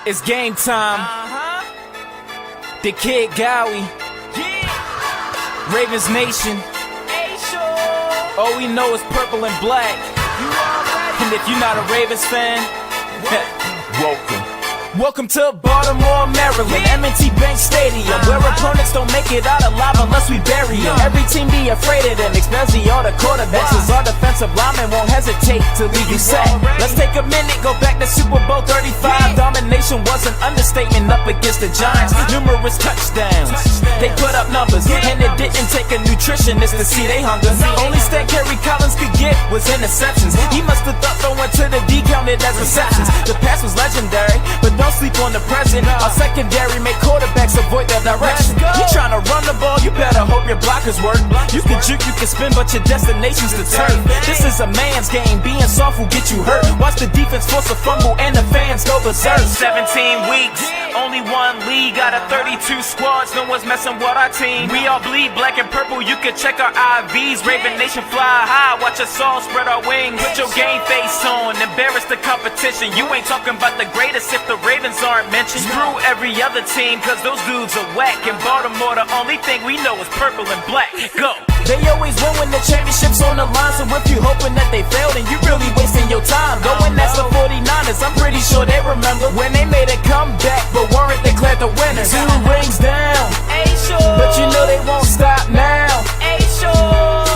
It's game time. The Kid Gowie. Ravens Nation. All we know is purple and black. And if you're not a Ravens fan, welcome to Baltimore, Maryland, M&T Bank Stadium, where opponents don't make it out alive unless we bury them. Every team be afraid of them, especially all the quarterbacks, cause our defensive linemen won't hesitate to leave you sacked. Let's take a minute, go back to Super Bowl 35. Domination was an understatement up against the Giants. Numerous touchdowns, they put up numbers, and it didn't take a nutritionist to see they hunger. Only stat Kerry Collins could get was interceptions. He must have thought throwing to the D counted as receptions. The pass was legendary, but don't sleep on the present. Our secondary make quarterbacks avoid their direction. You tryna run the ball, you better hope your blockers work. You can juke, you can spin, but your destination's the turf. This is a man's game, being soft will get you hurt. Watch the defense force a fumble and the fans go berserk. 17 weeks, only one league out of 32 squads. No one's messing with our team. We all bleed black and purple, you can check our IVs. Raven Nation fly high, watch us all spread our wings. Put your game face on, embarrass the competition. You ain't talking about the greatest if the Ravens aren't mentioned. Screw every other team, cause those dudes are whack. In Baltimore, the only thing we know is purple and black. Go! They always win when the championship's on the line. So if you hoping that they failed, then you really wasting your time. Going that's the 49ers, I'm pretty sure they remember when they made a comeback, but weren't declared the winners. 2 rings down, but you know they won't stop now.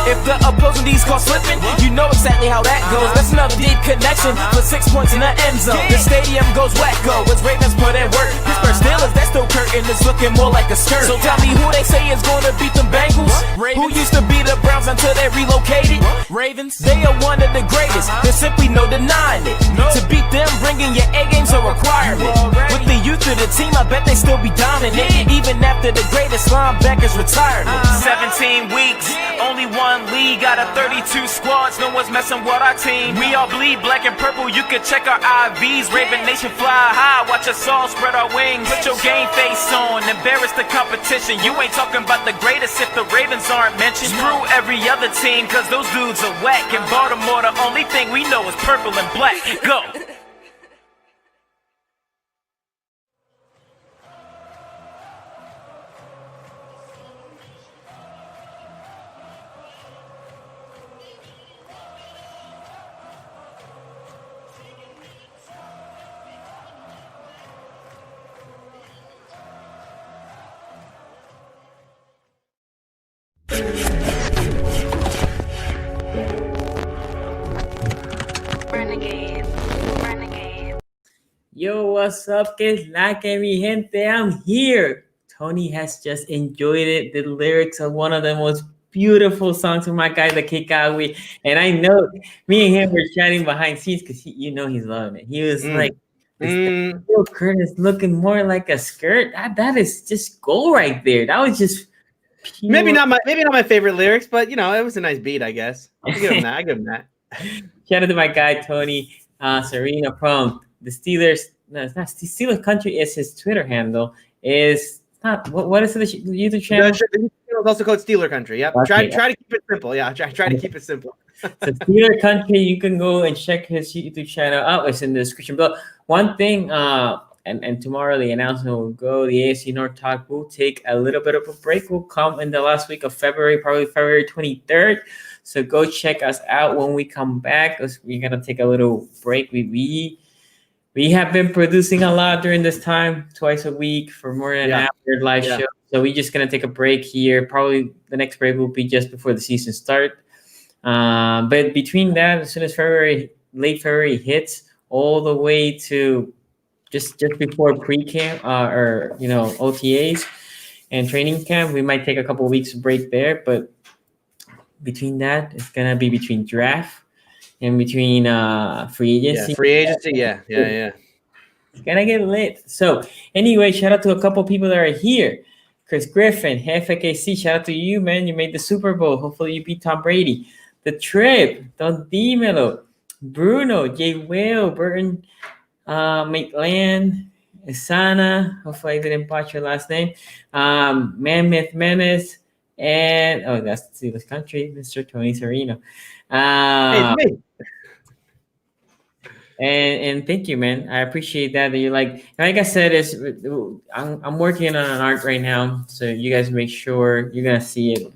If the opposing D's caught slipping, you know exactly how that goes. That's another deep connection for 6 points in the end zone. The stadium goes wacko as Ravens put in work. Pittsburgh Steelers, that still curtain is looking more like a skirt. So tell me who they say is gonna beat them Bengals? Who used to be the Browns until they relocated? Ravens, they are one of the greatest. There's simply no denying it. To beat them, bringing your A game's a requirement. With the youth of the team, I bet they still be dominating, even after the greatest linebacker's retirement. 17 weeks, only one league out of 32 squads. No one's messing with our team. We all bleed black and purple, you can check our IVs. Raven Nation fly high, watch us all spread our wings. Put your game face on, embarrass the competition. You ain't talking about the greatest if the Ravens aren't mentioned. Screw every other team, cause those dudes are whack. In Baltimore, the only thing we know is purple and black. Go! Yo, what's up? Que es la que mi gente? I'm here. Tony has just enjoyed it. The lyrics are one of the most beautiful songs from my guy, the Kid Gowie. And I know me and him were chatting behind scenes because he's loving it. He was like, this Curtis looking more like a skirt. That is just gold right there. That was just pure. Maybe not my favorite lyrics, but you know, it was a nice beat, I guess. I give him that. Shout out to my guy Tony Serena from the Steelers. No, it's not Steelers Country. Is his Twitter handle. Is not what is it? The YouTube channel. It's also called Steeler Country. Yeah, okay. Try to keep it simple. Yeah, try to keep it simple. So Steeler Country, you can go and check his YouTube channel out. It's in the description below. One thing, and tomorrow the announcement will go. The AFC North Talk will take a little bit of a break. We'll come in the last week of February, probably February 23rd. So go check us out when we come back. We're gonna take a little break. We have been producing a lot during this time, twice a week for more than an hour live show. So we're just gonna take a break here. Probably the next break will be just before the season start. But between that, as soon as late February hits, all the way to just before pre-camp or OTAs and training camp, we might take a couple of weeks break there. But between that, it's gonna be between draft and between free agency. Yeah, free agency. Yeah. It's gonna get lit. So anyway, shout out to a couple people that are here. Chris Griffin, FKC, shout out to you, man. You made the Super Bowl. Hopefully you beat Tom Brady. The Trip, Don Dimelo, Bruno, Jay Whale, Burton, Maitland, Isana. Hopefully I didn't botch your last name. Mammoth Menace, and that's the Steelers country, Mr. Tony Serino. Hey, it's me. And thank you, man. I appreciate that you like I said, I'm working on an art right now, so you guys make sure you're gonna see it.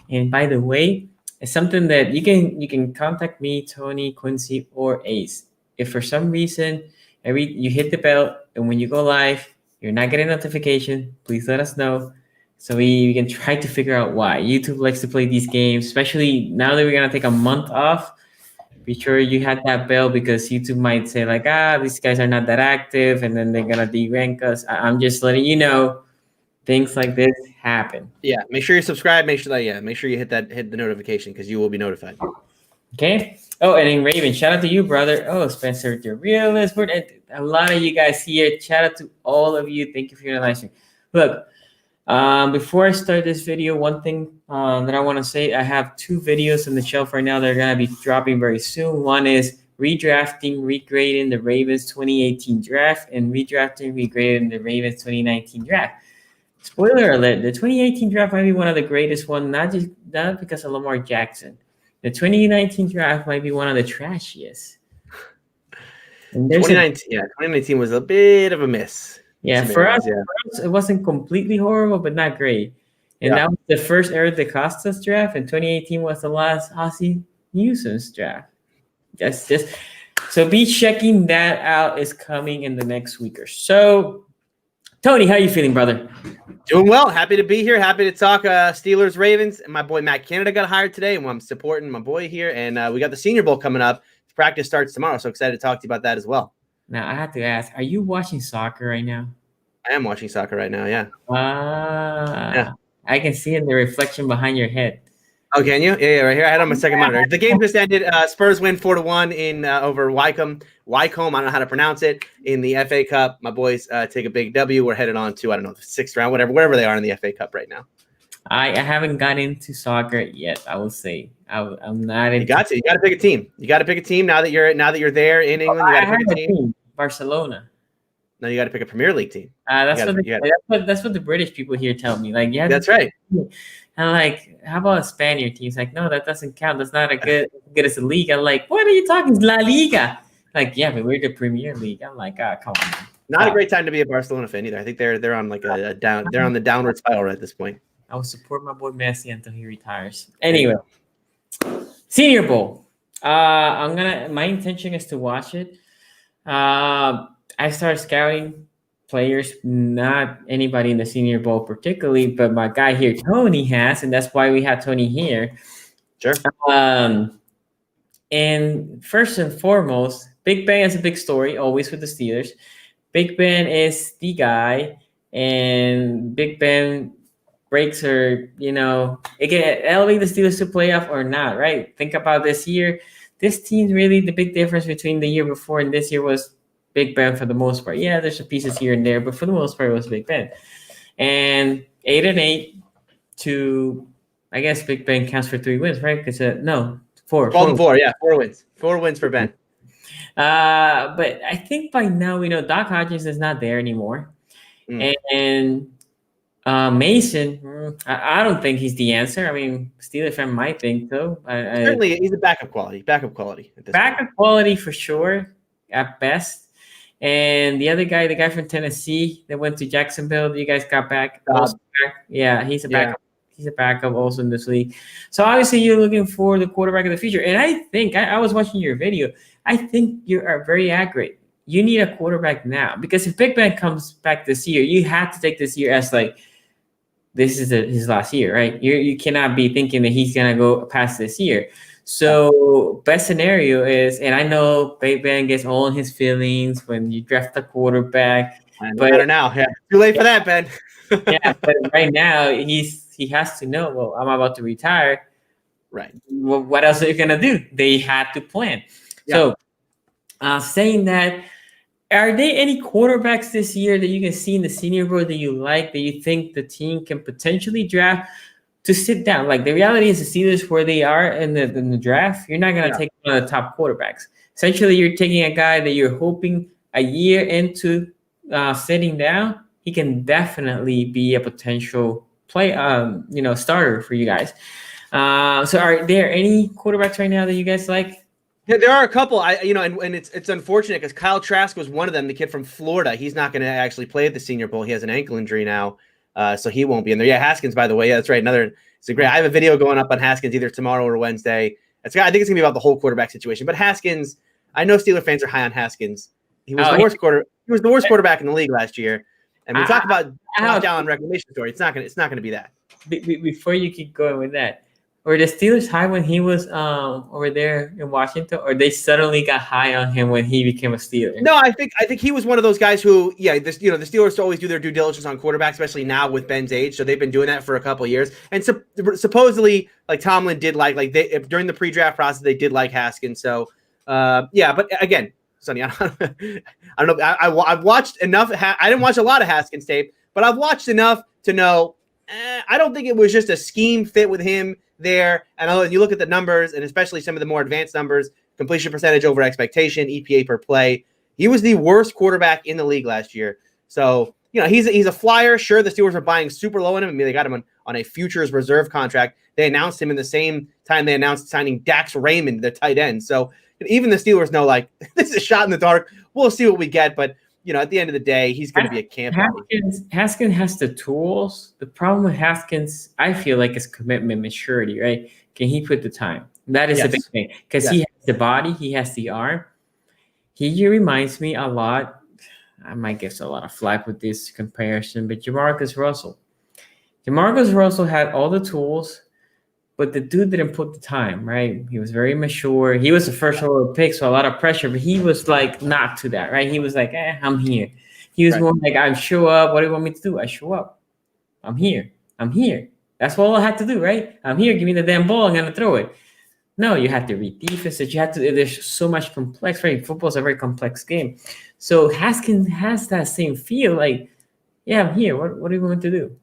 And by the way, it's something that you can contact me, Tony, Quincy, or Ace. If for some reason you hit the bell and when you go live you're not getting a notification, please let us know so we can try to figure out why. YouTube likes to play these games, especially now that we're gonna take a month off. Be sure you had that bell because YouTube might say like, these guys are not that active, and then they're gonna de-rank us. I'm just letting you know things like this happen. Yeah, make sure you subscribe. Make sure you hit the notification because you will be notified. Okay. Oh, and then Raven, shout out to you, brother. Oh, Spencer, the realist, and a lot of you guys here. Shout out to all of you. Thank you for your live stream. Look, before I start this video, one thing that I want to say, I have 2 videos on the shelf right now that are going to be dropping very soon. One is regrading the Ravens 2018 draft and regrading the Ravens 2019 draft. Spoiler alert, the 2018 draft might be one of the greatest ones, not because of Lamar Jackson. The 2019 draft might be one of the trashiest. And 2019 was a bit of a miss. Yeah, for us, it wasn't completely horrible, but not great. And that was the first Eric DeCosta's draft, and 2018 was the last Ozzie Newsom's draft. That's just so be checking that out. Is coming in the next week or so. Tony, how you feeling, brother? Doing well. Happy to be here. Happy to talk Steelers, Ravens. And my boy Matt Canada got hired today, and I'm supporting my boy here. And we got the Senior Bowl coming up. Practice starts tomorrow, so excited to talk to you about that as well. Now, I have to ask, are you watching soccer right now? I am watching soccer right now, yeah. I can see in the reflection behind your head. Oh, can you? Yeah, right here. I had it on my second monitor. The game just ended. Spurs win 4-1 in over Wycombe. I don't know how to pronounce it. In the FA Cup, my boys take a big W. We're headed on to, I don't know, the 6th round, wherever they are in the FA Cup right now. I haven't got into soccer yet. I will say I'm not. You got to pick a team. You got to pick a team now that you're there in England. You got to pick a team. Barcelona. No, you got to pick a Premier League team. That's what the British people here tell me. Like, yeah, that's right. And I'm like, how about a Spaniard team? It's like, no, that doesn't count. That's not good as a league. I'm like, what are you talking? It's La Liga. Like, yeah, but we're the Premier League. I'm like, come on. Not a great time to be a Barcelona fan either. I think they're on like a down. They're on the downward spiral at this point. I will support my boy Messi until he retires. Anyway, Senior Bowl. My intention is to watch it. I started scouting players, not anybody in the Senior Bowl particularly, but my guy here, Tony, has, and that's why we had Tony here. Sure. And first and foremost, Big Ben is a big story, always with the Steelers. Big Ben is the guy, and Big Ben breaks her, it can elevate the Steelers to playoff or not, right? Think about this year. This team, really, the big difference between the year before and this year was Big Ben for the most part. Yeah, there's some pieces here and there, but for the most part, it was Big Ben. And 8-8 to, I guess Big Ben counts for 3 wins, right? Because no, 4. 4 wins. 4 wins for Ben. But I think by now we know Doc Hodgins is not there anymore. And Mason, I don't think he's the answer. I mean, Steelers fan might think so. Certainly, he's a backup quality. Backup quality quality for sure, at best. And the other guy, the guy from Tennessee that went to Jacksonville, you guys got back. Yeah, he's a backup. He's a backup also in this league. So obviously you're looking for the quarterback of the future. And I think, I was watching your video, I think you are very accurate. You need a quarterback now. Because if Big Ben comes back this year, you have to take this year as like, this is his last year, right? You cannot be thinking that he's gonna go past this year. So best scenario is, and I know Big Ben gets all in his feelings when you draft a quarterback, No but matter now, yeah, too late for that, Ben. yeah, but right now he has to know. Well, I'm about to retire. Right. What else are you gonna do? They had to plan. Yeah. So, saying that, are there any quarterbacks this year that you can see in the Senior Bowl that you like, that you think the team can potentially draft to sit down? Like, the reality is, the Steelers, where they are in the draft, you're not going to take one of the top quarterbacks. Essentially, you're taking a guy that you're hoping a year into sitting down, he can definitely be a potential starter for you guys. So are there any quarterbacks right now that you guys like? Yeah, there are a couple. And it's unfortunate because Kyle Trask was one of them, the kid from Florida. He's not going to actually play at the Senior Bowl. He has an ankle injury now, so he won't be in there. Yeah, Haskins, by the way. Yeah, that's right. It's a great. I have a video going up on Haskins either tomorrow or Wednesday. I think it's going to be about the whole quarterback situation. But Haskins, I know Steeler fans are high on Haskins. He was the worst He was the worst quarterback in the league last year. And we talk about Josh Allen reclamation story. It's not going to be that. Before you keep going with that, were the Steelers high when he was over there in Washington, or they suddenly got high on him when he became a Steeler? No, I think he was one of those guys who, the Steelers always do their due diligence on quarterbacks, especially now with Ben's age. So they've been doing that for a couple of years. And supposedly, like Tomlin did during the pre-draft process, they did like Haskins. So but again, Sonny, I don't know. I've watched enough. I didn't watch a lot of Haskins tape, but I've watched enough to know. I don't think it was just a scheme fit with him there. And you look at the numbers, and especially some of the more advanced numbers, completion percentage over expectation, EPA per play. He was the worst quarterback in the league last year. So, he's a flyer. Sure, the Steelers are buying super low on him. I mean, they got him on a futures reserve contract. They announced him in the same time they announced signing Dax Raymond, the tight end. So even the Steelers know, this is a shot in the dark. We'll see what we get. But, at the end of the day, he's going to be a camp. Haskins has the tools. The problem with Haskins, I feel like, is commitment, maturity, right? Can he put the time? That is the big thing. Because he has the body, he has the arm. He reminds me a lot. I might get a lot of flack with this comparison, but Jamarcus Russell. Jamarcus Russell had all the tools, but the dude didn't put the time, right? He was very mature. He was the first overall pick, so a lot of pressure, but he was not to that, right? He was like, I'm here. He was more like, I show up. What do you want me to do? I show up. I'm here. That's all I had to do, right? I'm here. Give me the damn ball. I'm going to throw it. No, you have to read defenses. There's so much complex, right? Football's a very complex game. So Haskins has that same feel like, I'm here. What do you want me to do?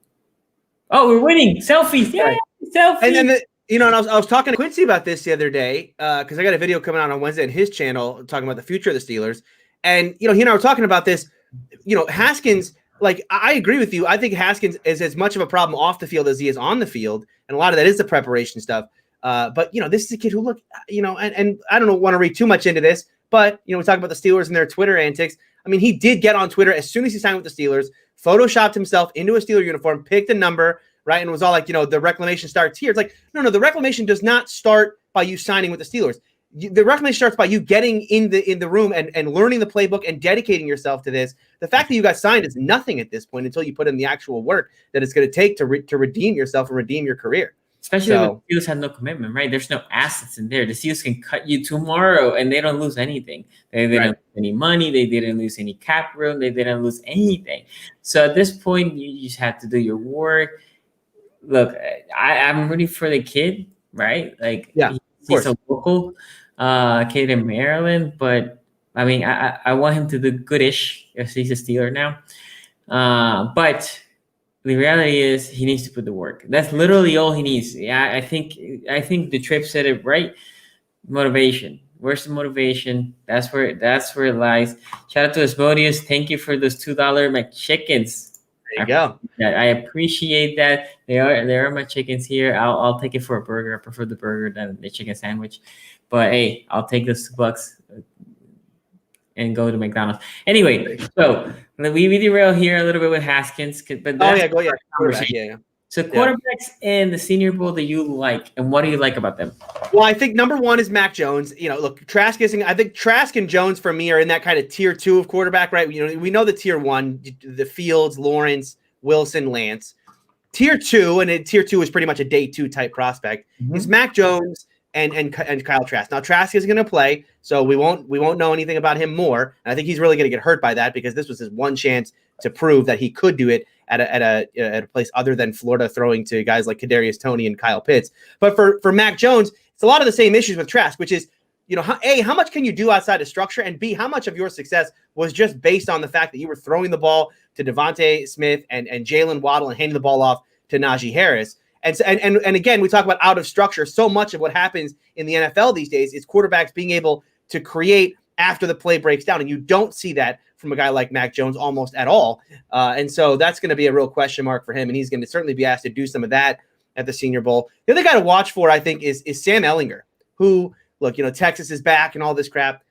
Oh, we're winning. Selfies. Yeah. Selfie. And then, and I was talking to Quincy about this the other day because I got a video coming out on Wednesday on his channel talking about the future of the Steelers. And, he and I were talking about this, Haskins, I agree with you. I think Haskins is as much of a problem off the field as he is on the field. And a lot of that is the preparation stuff. But, this is a kid who and I don't want to read too much into this, but, we talk about the Steelers and their Twitter antics. I mean, he did get on Twitter as soon as he signed with the Steelers, photoshopped himself into a Steeler uniform, picked a number, right? And was all like, the reclamation starts here. It's like, no, the reclamation does not start by you signing with the Steelers. The reclamation starts by you getting in the room and learning the playbook and dedicating yourself to this. The fact that you got signed is nothing at this point until you put in the actual work that it's going to take to redeem yourself and redeem your career. Especially when the Steelers have no commitment, right? There's no assets in there. The Steelers can cut you tomorrow and they don't lose anything. They didn't lose any money. They didn't lose any cap room. They didn't lose anything. So at this point, you just have to do your work. Look, I'm rooting for the kid, right? He's a local kid in Maryland, but I mean, I want him to do goodish if he's a Steeler now. But the reality is he needs to put the work. That's literally all he needs. Yeah, I think the Trip said it right. Motivation. Where's the motivation? That's where it lies. Shout out to Asmodeus. Thank you for those $2 McChickens. There you go. I appreciate that. There are my chickens here. I'll take it for a burger. I prefer the burger than the chicken sandwich. But hey, I'll take those $2 and go to McDonald's. Anyway, so we derail here a little bit with Haskins. But yeah. So quarterbacks in the Senior Bowl that you like, and what do you like about them? Well, I think number one is Mac Jones. Look, Trask and Jones for me are in that kind of tier 2 of quarterback, right? We know the tier 1, the Fields, Lawrence, Wilson, Lance. tier 2, and tier 2 is pretty much a day 2 type prospect, is Mac Jones and Kyle Trask. Now Trask is going to play, so we won't know anything about him more. And I think he's really going to get hurt by that because this was his one chance to prove that he could do it at a place other than Florida, throwing to guys like Kadarius Toney and Kyle Pitts. But for Mac Jones, it's a lot of the same issues with Trask, which is, how much can you do outside of structure, and B, how much of your success was just based on the fact that you were throwing the ball to Devontae Smith and Jalen Waddle and handing the ball off to Najee Harris. And again, we talk about out of structure. So much of what happens in the NFL these days is quarterbacks being able to create after the play breaks down, and you don't see that from a guy like Mac Jones almost at all. And so that's going to be a real question mark for him, and he's going to certainly be asked to do some of that at the Senior Bowl. The other guy to watch for, I think, is Sam Ehlinger, who, look, Texas is back and all this crap.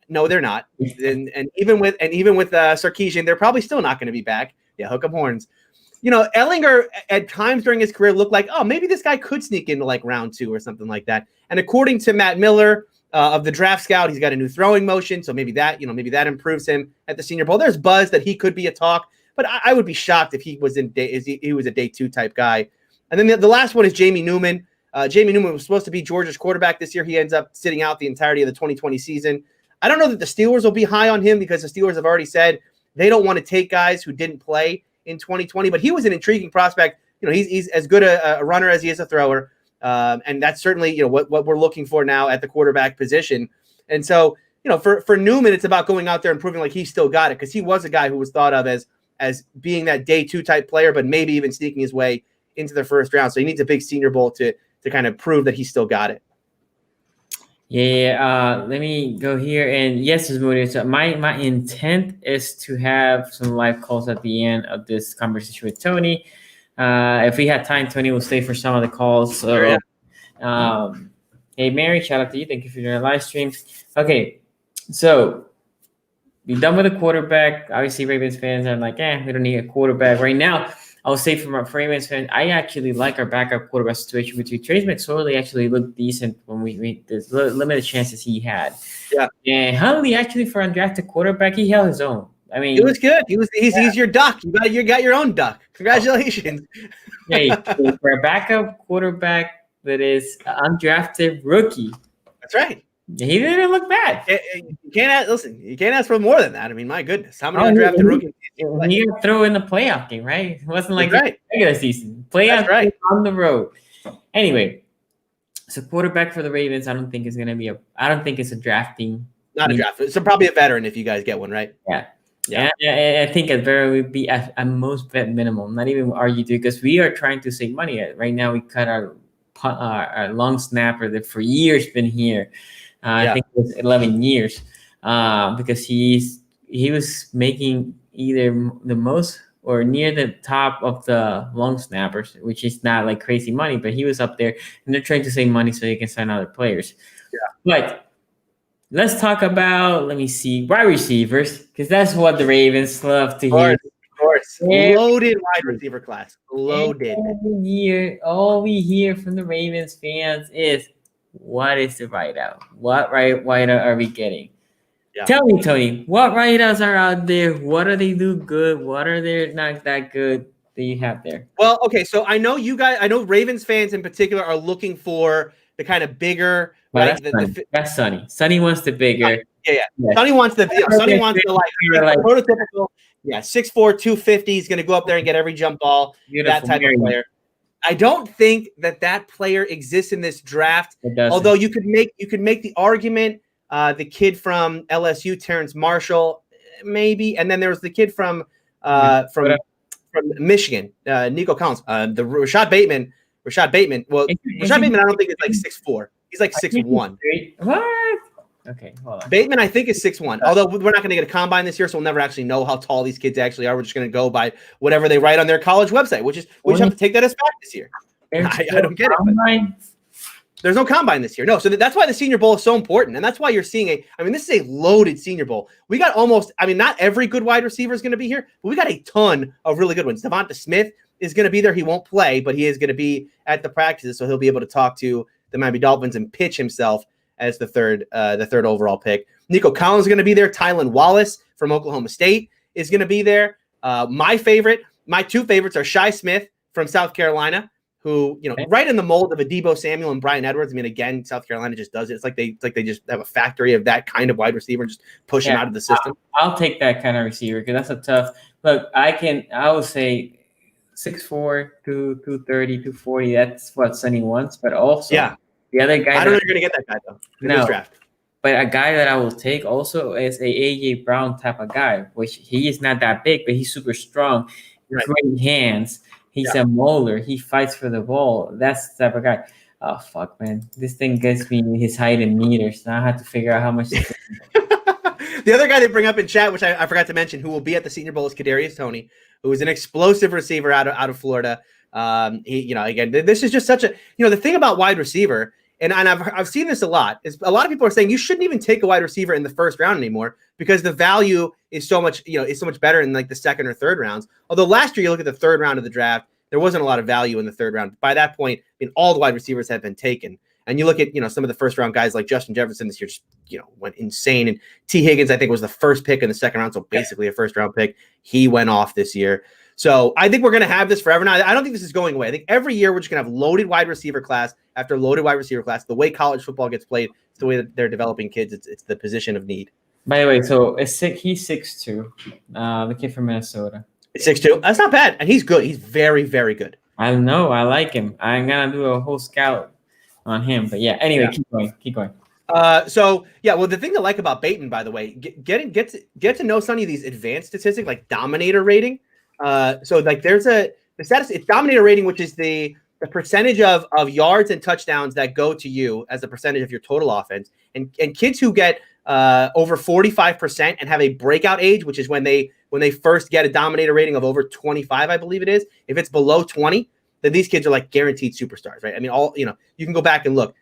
No, they're not. And even with Sarkisian, they're probably still not going to be back. Yeah, hook 'em horns. Ehlinger at times during his career looked like, oh, maybe this guy could sneak into like round 2 or something like that. And according to Matt Miller of the Draft Scout, he's got a new throwing motion, so maybe that improves him at the Senior Bowl. There's buzz that he could be a talk, but I would be shocked if he was a day 2 type guy. And then the last one is Jamie Newman. Jamie Newman was supposed to be Georgia's quarterback this year. He ends up sitting out the entirety of the 2020 season. I don't know that the Steelers will be high on him because the Steelers have already said they don't want to take guys who didn't play in 2020, but he was an intriguing prospect. He's as good a runner as he is a thrower. And that's certainly, what we're looking for now at the quarterback position. And so, for Newman, it's about going out there and proving like he still got it, because he was a guy who was thought of as being that day 2 type player, but maybe even sneaking his way into the first round. So he needs a big Senior Bowl to kind of prove that he still got it. Yeah, let me go here. And yes, so my intent is to have some live calls at the end of this conversation with Tony. If we had time, Tony will stay for some of the calls. So, hey, Mary, shout out to you. Thank you for doing a live stream. Okay, so we're done with the quarterback. Obviously, Ravens fans are like, we don't need a quarterback right now. I'll say from our Ravens fans, I actually like our backup quarterback situation with you. Trace McSorley actually looked decent when there's limited chances he had. Yeah. And Huntley actually, for undrafted quarterback, he held his own. I mean, it was good. He's your duck. You got your own duck. Congratulations. Hey, for a backup quarterback that is undrafted rookie. That's right. He didn't look bad. You can't ask for more than that. I mean, my goodness, how many undrafted rookies? He got throw in the playoff game, right? It wasn't like regular season. Playoff game on the road. Anyway, so quarterback for the Ravens, I don't think it's a drafting. Not a draft. So probably a veteran if you guys get one, right? Yeah. I think a veteran would be at most vet minimum. Not even argue to, because we are trying to save money. Right now, we cut our long snapper that for years been here. I think it was 11 years because he was making either the most or near the top of the long snappers, which is not like crazy money, but he was up there, and they're trying to save money so they can sign other players. Yeah. But let's talk about, wide receivers, because that's what the Ravens love to hear. Of course. Loaded wide receiver class. Loaded. Every year, all we hear from the Ravens fans is, what is the write-out? What write-out are we getting? Yeah. Tell me, Tony, what write-outs are out there? What do they do good? What are they not that good that you have there? Well, okay, so I know Ravens fans in particular are looking for the kind of bigger. Well, right? That's Sonny. Sonny wants the bigger. Yeah. Sonny wants the prototypical. 6'4", 250. He's going to go up there and get every jump ball. Beautiful, that type of player. I don't think that player exists in this draft. Although you could make the argument. The kid from LSU, Terrence Marshall, maybe, and then there was the kid from Michigan, Nico Collins, the Rashad Bateman. Well, Rashad Bateman, I don't think is like 6'4". He's like 6'1". What? Okay, hold on. Bateman, I think, is 6'1". Although we're not going to get a combine this year, so we'll never actually know how tall these kids actually are. We're just going to go by whatever they write on their college website, which we just have to take that as fact this year. I don't get it. But there's no combine this year. No, so that's why the Senior Bowl is so important, and that's why you're seeing this is a loaded Senior Bowl. We got not every good wide receiver is going to be here, but we got a ton of really good ones. Devonta Smith is going to be there. He won't play, but he is going to be at the practices, so he'll be able to talk to the Miami Dolphins and pitch himself as the third overall pick. Nico Collins is going to be there. Tylan Wallace from Oklahoma State is going to be there. My two favorites are Shi Smith from South Carolina, who, right in the mold of a Deebo Samuel and Bryan Edwards. I mean, again, South Carolina just does it. It's like they just have a factory of that kind of wide receiver and just push him out of the system. I'll take that kind of receiver because that's a tough look. I would say 6'4", 230, 240. That's what Sonny wants. But also, the other guy. I don't know if you're gonna get that guy though in this draft. But a guy that I will take also is a AJ Brown type of guy, which he is not that big, but he's super strong, great hands. He's a molar. He fights for the ball. That's the type of guy. Oh, fuck, man. This thing gets me his height in meters. Now I have to figure out how much. The other guy they bring up in chat, which I forgot to mention, who will be at the Senior Bowl, is Kadarius Toney, who is an explosive receiver out of Florida. Again, this is just such a, the thing about wide receiver, and I've seen this a lot, is a lot of people are saying you shouldn't even take a wide receiver in the first round anymore because the value is so much, is so much better in like the second or third rounds. Although last year you look at the third round of the draft, there wasn't a lot of value in the third round. By that point, all the wide receivers have been taken. And you look at, some of the first round guys like Justin Jefferson this year just, went insane. And T. Higgins, I think, was the first pick in the second round. So basically a first round pick. He went off this year. So I think we're going to have this forever now. I don't think this is going away. I think every year we're just going to have loaded wide receiver class after loaded wide receiver class. The way college football gets played, it's the way that they're developing kids. It's the position of need. By the way, so he's 6'2", the kid from Minnesota. 6'2". That's not bad. And he's good. He's very, very good. I know. I like him. I'm going to do a whole scout on him. But yeah, anyway, keep going. Well, the thing I like about Bateman, by the way, get to know some of these advanced statistics like dominator rating. There's the status, it's dominator rating, which is the percentage of yards and touchdowns that go to you as a percentage of your total offense. And kids who get over 45% and have a breakout age, which is when they first get a dominator rating of over 25, I believe it is. If it's below 20, then these kids are like guaranteed superstars, right? I mean, you can go back and look.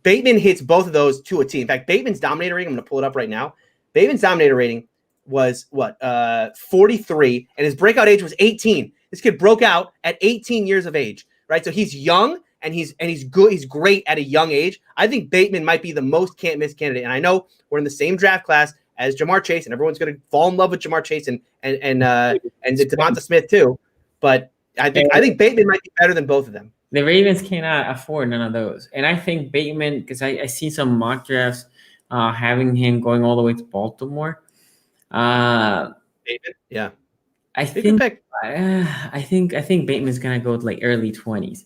Bateman hits both of those to a T. In fact, Bateman's dominator rating, I'm going to pull it up right now. Bateman's dominator rating was 43, and his breakout age was 18. This kid broke out at 18 years of age, right? So he's young and he's good. He's great at a young age. I think Bateman might be the most can't miss candidate. And I know we're in the same draft class as Jamar Chase, and everyone's going to fall in love with Jamar Chase and Devonta Smith too. But I think Bateman might be better than both of them. The Ravens cannot afford none of those. And I think Bateman, because I see some mock drafts having him going all the way to Baltimore. Bateman? Yeah. I think Bateman's gonna go to like early 20s.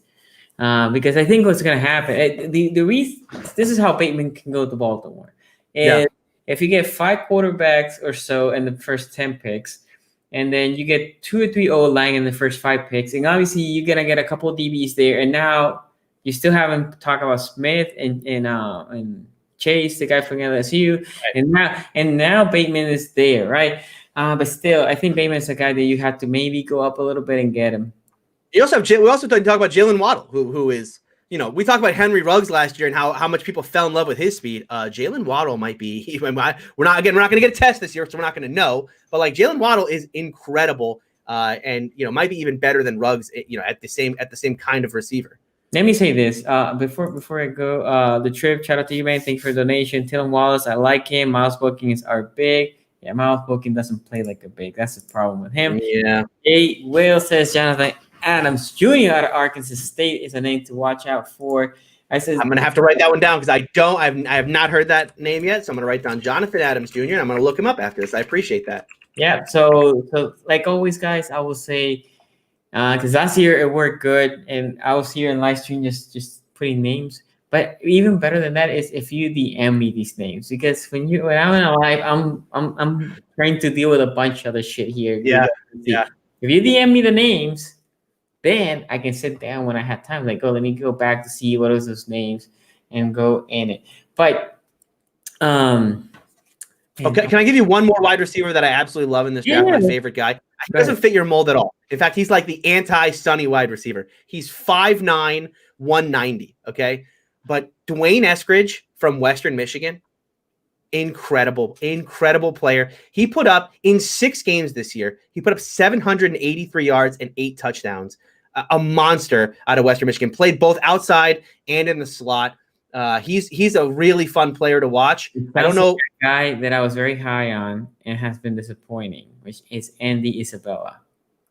Because I think what's gonna happen, the reason this is how Bateman can go to Baltimore. And if you get 5 quarterbacks or so in the first 10 picks, and then you get 2 or 3 O-line in the first 5 picks, and obviously you're gonna get a couple of DBs there, and now you still haven't talked about Smith and Chase, the guy from LSU, right. and now Bateman is there, right? But still, I think Bateman is a guy that you have to maybe go up a little bit and get him. We also talk about Jalen Waddle, who is, we talked about Henry Ruggs last year and how much people fell in love with his speed. Jalen Waddle might be. We're not going to get a test this year, so we're not going to know. But like Jalen Waddle is incredible, and might be even better than Ruggs. At the same kind of receiver. Let me say this before I go. The trip, shout out to you, man. Thank you for the donation. Dylan Wallace, I like him. Miles Bookings are big. Yeah, Miles Booking doesn't play like a big. That's the problem with him. Yeah. Will says Jonathan Adams Jr. out of Arkansas State is a name to watch out for. I'm going to have to write that one down because I have not heard that name yet. So I'm going to write down Jonathan Adams Jr. and I'm going to look him up after this. I appreciate that. Yeah. So like always, guys, I will say, because last year it worked good and I was here in live stream just putting names. But even better than that is if you DM me these names, because when I'm in a live, I'm trying to deal with a bunch of other shit here. Yeah. If you DM me the names, then I can sit down when I have time. Like, let me go back to see what was those names and go in it. But okay, can I give you one more wide receiver that I absolutely love in this draft? My favorite guy. He doesn't fit your mold at all. In fact, he's like the anti-Sonny wide receiver. He's 5'9", 190. Okay. But Dwayne Eskridge from Western Michigan, incredible player. He put up in 6 games this year, he put up 783 yards and 8 touchdowns. A monster out of Western Michigan. Played both outside and in the slot. He's a really fun player to watch. I don't know. A guy that I was very high on and has been disappointing, which is Andy Isabella.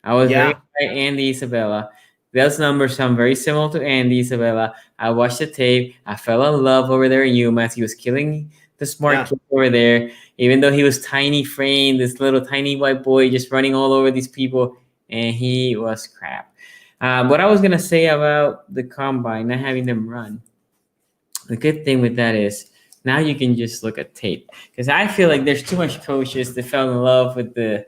I was very high on Andy Isabella. Those numbers sound very similar to Andy Isabella. I watched the tape. I fell in love over there in UMass. He was killing the smart kid over there, even though he was tiny frame, this little tiny white boy just running all over these people, and he was crap. What I was gonna say about the combine, not having them run, the good thing with that is now you can just look at tape, because I feel like there's too much coaches that fell in love with the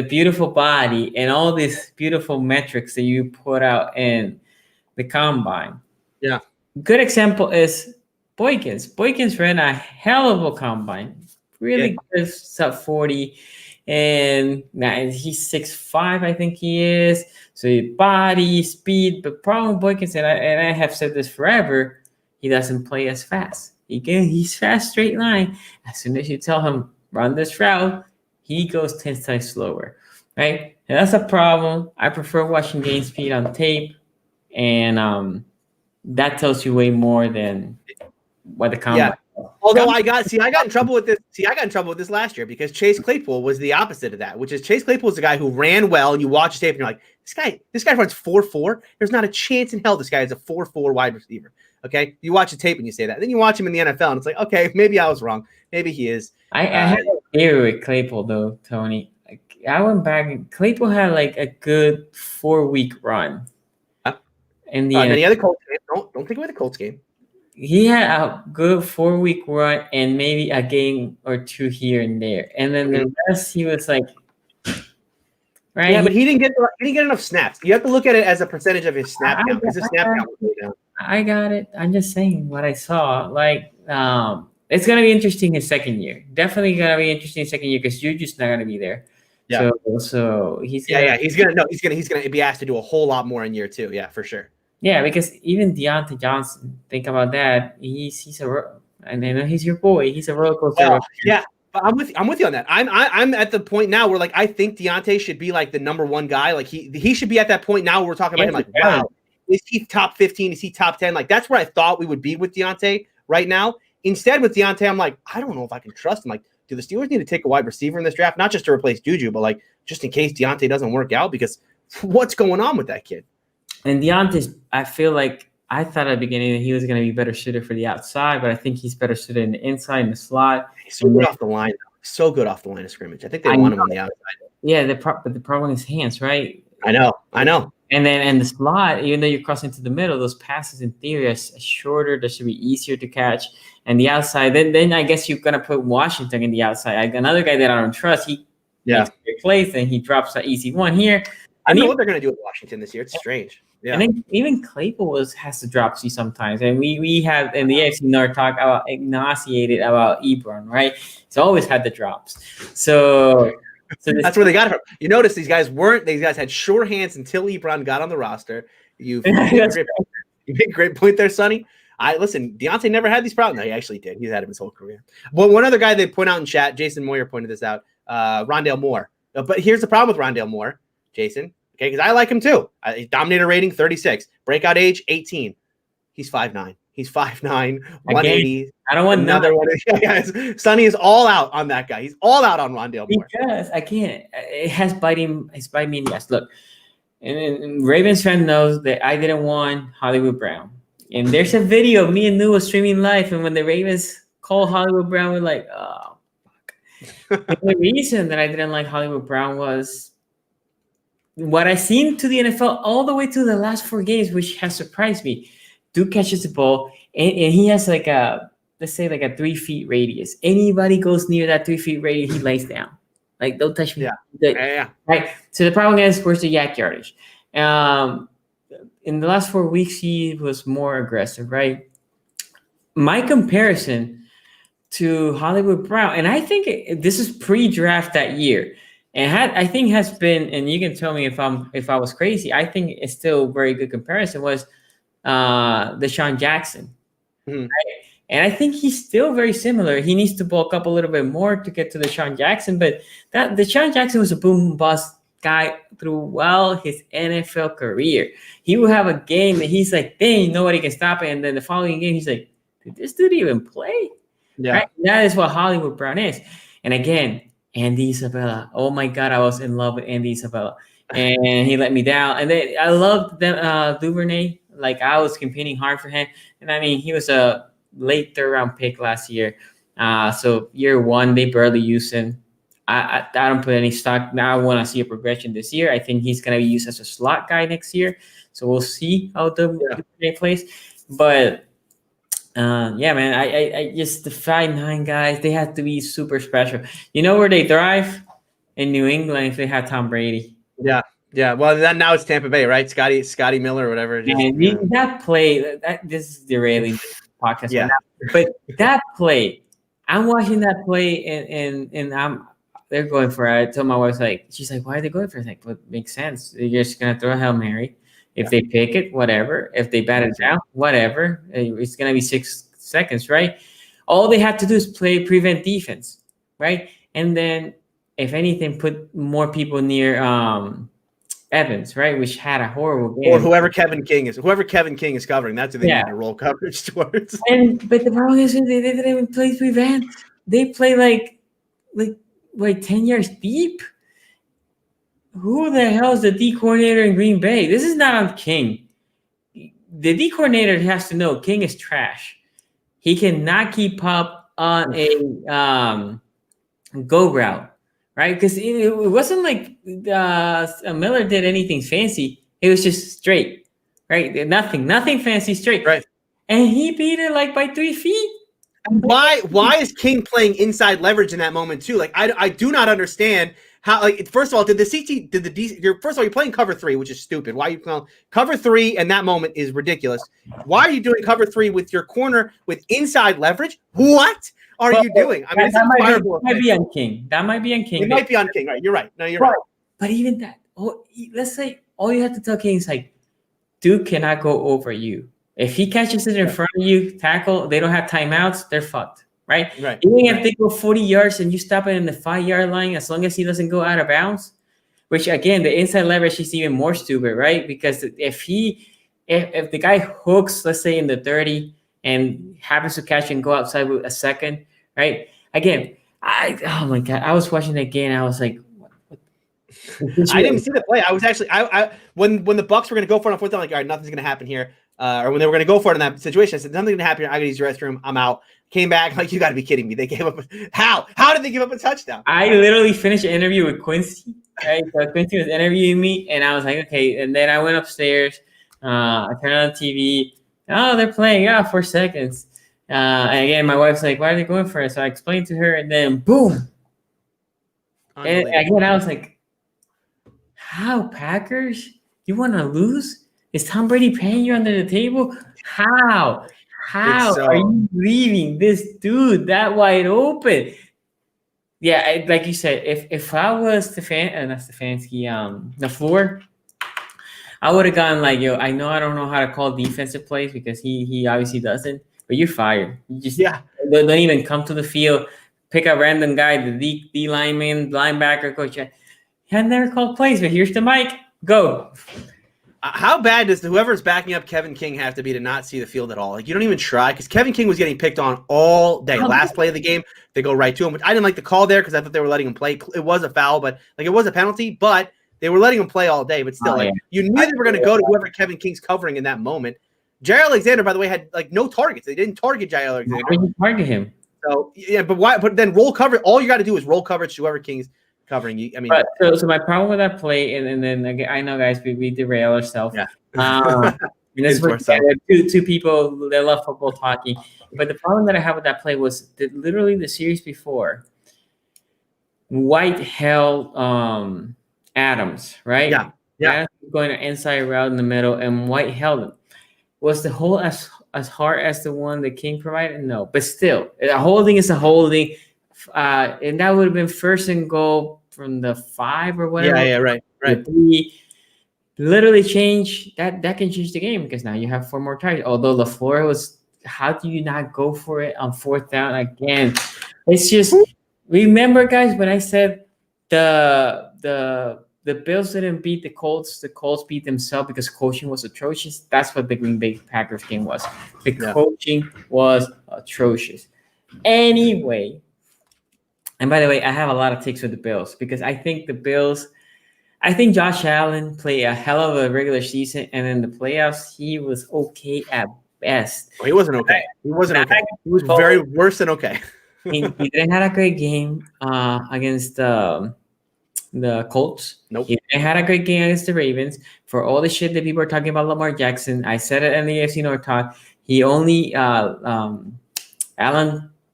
beautiful body and all these beautiful metrics that you put out in the combine. Yeah. Good example is Boykins. Boykins ran a hell of a combine. Really good sub 40. And now he's 6'5", I think he is. So body, speed. But problem with Boykins, and I have said this forever, he doesn't play as fast. He's fast straight line. As soon as you tell him run this route, he goes 10 times slower, right? And that's a problem. I prefer watching game speed on tape, and that tells you way more than what the combine. Yeah. Although I got in trouble with this. I got in trouble with this last year because Chase Claypool was the opposite of that, which is Chase Claypool is the guy who ran well, and you watch his tape and you're like, this guy runs 4.4. There's not a chance in hell this guy is a 4.4 wide receiver. Okay, you watch the tape and you say that. Then you watch him in the NFL, and it's like, okay, maybe I was wrong. Maybe he is. I had a theory with Claypool though, Tony. I went back and Claypool had like a good 4-week run. In the any other Colts game? Don't take away the Colts game. He had a good 4-week run and maybe a game or two here and there, and then the rest he was like, right? Yeah, but he didn't get enough snaps. You have to look at it as a percentage of his snap count because his snap count was way down. I got it. I'm just saying what I saw. Like, it's gonna be interesting his second year. Definitely gonna be interesting his second year because Juju's not gonna be there. Yeah. So he's he's gonna be asked to do a whole lot more in year 2. Yeah, for sure. Yeah, because even Deontay Johnson, think about that. He's and I know he's your boy. He's a roller coaster. Well, yeah, but I'm with you on that. I'm at the point now where like I think Deontay should be like the number 1 guy. Like he should be at that point now where we're talking about him. Like, wow, is he top 15? Is he top 10? Like that's where I thought we would be with Deontay right now. Instead, with Deontay, I'm like, I don't know if I can trust him. Like, do the Steelers need to take a wide receiver in this draft, not just to replace Juju, but like just in case Deontay doesn't work out? Because what's going on with that kid? And Deontay's, I feel like I thought at the beginning that he was going to be better suited for the outside, but I think he's better suited in the inside, in the slot. He's so good off the line. So good off the line of scrimmage. I think they want him on the outside. Yeah, but the problem is hands, right? I know. And then in the slot, even though you're crossing to the middle, those passes in theory are shorter. That should be easier to catch. And the outside, then I guess you're gonna put Washington in the outside. Another guy that I don't trust. He makes a great plays and he drops an easy one here. I don't know what they're gonna do with Washington this year. It's strange. Yeah. And then even Claypool has to drop C sometimes. And we have in the AFC North talk about nauseated about Ebron, right? He's always had the drops. So that's where they got it from. You notice these guys had sure hands until Ebron got on the roster. You made a great point there, Sonny. Listen, Deontay never had these problems. No, he actually did. He's had them his whole career. Well, one other guy they point out in chat, Jason Moyer pointed this out, Rondale Moore. But here's the problem with Rondale Moore, Jason. Okay, because I like him too. Dominator rating 36, breakout age 18. He's 5'9". He's 5'9", 180. I don't want another one. Sonny is all out on that guy. He's all out on Rondale Moore. Because I can't. It's biting me in the ass. Look, and Ravens fan knows that I didn't want Hollywood Brown. And there's a video of me and Lou streaming live, and when the Ravens called Hollywood Brown, we're like, oh, fuck. The reason that I didn't like Hollywood Brown was what I seen to the NFL all the way to the last 4 games, which has surprised me. Dude catches the ball, and he has like let's say like a 3 feet radius. Anybody goes near that 3 feet radius, he lays down. Like, don't touch me. Yeah. Right. So the problem is, where's the yak yardage? In the last 4 weeks, he was more aggressive, right? My comparison to Hollywood Brown, and I think this is pre-draft that year, and I think has been, and you can tell me if I was crazy. I think it's still a very good comparison. Was Deshaun Jackson, right? And I think he's still very similar. He needs to bulk up a little bit more to get to Deshaun Jackson, but that Deshaun Jackson was a boom bust guy through his NFL career. He would have a game and he's like, dang, nobody can stop it. And then the following game, he's like, did this dude even play? Yeah. Right? That is what Hollywood Brown is. And again, Andy Isabella. Oh my God, I was in love with Andy Isabella. and he let me down. And then I loved Duvernay. Like I was competing hard for him, and I mean he was a late third round pick last year. So year one they barely used him. I don't put any stock. Now I want to see a progression this year. I think he's going to be used as a slot guy next year. So we'll see how Duvernay plays. But yeah, man, I just the 5'9" guys, they have to be super special. You know where they thrive? In New England if they have Tom Brady. Yeah. Yeah. Well, then now it's Tampa Bay, right? Scotty Miller or whatever. That play, this is derailing the podcast. Yeah. But that play, I'm watching that play and they're going for it. I told my wife, like, she's like, why are they going for it? Like, what makes sense? They're just gonna throw a Hail Mary. If they pick it, whatever. If they bat it down, whatever. It's gonna be 6 seconds, right? All they have to do is prevent defense, right? And then, if anything, put more people near Evans, right? Which had a horrible game. Or whoever Kevin King is covering, that's who they need to roll coverage towards. But the problem is they didn't even play prevent. They play like 10 yards deep. Who the hell is the D coordinator in Green Bay? This is not on King. The D coordinator has to know King is trash. He cannot keep up on a go route, right? Because it wasn't like Miller did anything fancy. It was just straight, right? Nothing fancy, straight. Right. And he beat it like by 3 feet. Why is King playing inside leverage in that moment too? Like I do not understand how. Like first of all, first of all, you're playing cover 3, which is stupid. Why are you playing cover 3? And that moment is ridiculous. Why are you doing cover 3 with your corner with inside leverage? What are you doing? I mean, that might be on King. That might be on King. It might be on King, right? You're right. No, you're right. But even that, let's say all you have to tell King is like, Duke cannot go over you. If he catches it in front of you, tackle, they don't have timeouts, they're fucked, right? Right. Even if they go 40 yards and you stop it in the 5-yard line, as long as he doesn't go out of bounds, which again, the inside leverage is even more stupid, right? Because if the guy hooks, let's say in the 30 and happens to catch and go outside with a second, right? Again, oh my God, I was watching that game and I was like, I didn't see the play. I was actually when the Bucks were going to go for it on 4th down, like, all right, nothing's going to happen here. Or when they were going to go for it in that situation, I said, nothing's going to happen here. I got to use the restroom. I'm out. Came back. Like, you got to be kidding me. They gave up. How did they give up a touchdown? I literally finished an interview with Quincy. Right? So Quincy was interviewing me, and I was like, okay. And then I went upstairs. I turned on the TV. Oh, they're playing. 4 seconds. And again, my wife's like, why are they going for it? So I explained to her, and then boom. And again, I was like, how, Packers? You want to lose? Is Tom Brady paying you under the table? How are you leaving this dude that wide open? Yeah, like you said, if I was Stefanski, the floor, I would have gone like, yo, I know I don't know how to call defensive plays because he obviously doesn't, but you're fired. You just don't even come to the field, pick a random guy, the D lineman, linebacker, coach. I never called plays, but here's the mic. Go. How bad does whoever's backing up Kevin King have to be to not see the field at all? Like, you don't even try, because Kevin King was getting picked on all day. Last play of the game, they go right to him, which I didn't like the call there because I thought they were letting him play. It was a foul, but like it was a penalty, but they were letting him play all day. But still, you knew they were going to go to whoever Kevin King's covering in that moment. Jair Alexander, by the way, had like no targets. They didn't target Jair Alexander. Why did you target him? So yeah, but why? But then roll coverage. All you got to do is roll coverage to whoever King's covering you. I mean, so my problem with that play, and then again, I know, guys, we derail ourselves. Yeah. This two people that love football talking, but the problem that I have with that play was that literally the series before, White held Adams, right? Yeah. Adams going an inside route in the middle, and White held him. Was the hold as hard as the one that King provided? No, but still, a holding is a holding. And that would have been 1st and goal from the 5 or whatever. Yeah, right. Literally change that can change the game because now you have 4 more targets. Although LaFleur was, how do you not go for it on 4th down again? It's just, remember, guys, when I said the Bills didn't beat the Colts beat themselves because coaching was atrocious. That's what the Green Bay Packers game was. The coaching was atrocious. Anyway. And by the way, I have a lot of takes with the Bills because I think the Bills, I think Josh Allen played a hell of a regular season, and in the playoffs, he was okay at best. Oh, he wasn't okay. He wasn't okay. He was very worse than okay. He didn't have a great game against the Colts. Nope. He had a great game against the Ravens. For all the shit that people are talking about Lamar Jackson, I said it in the AFC North talk. He only Allen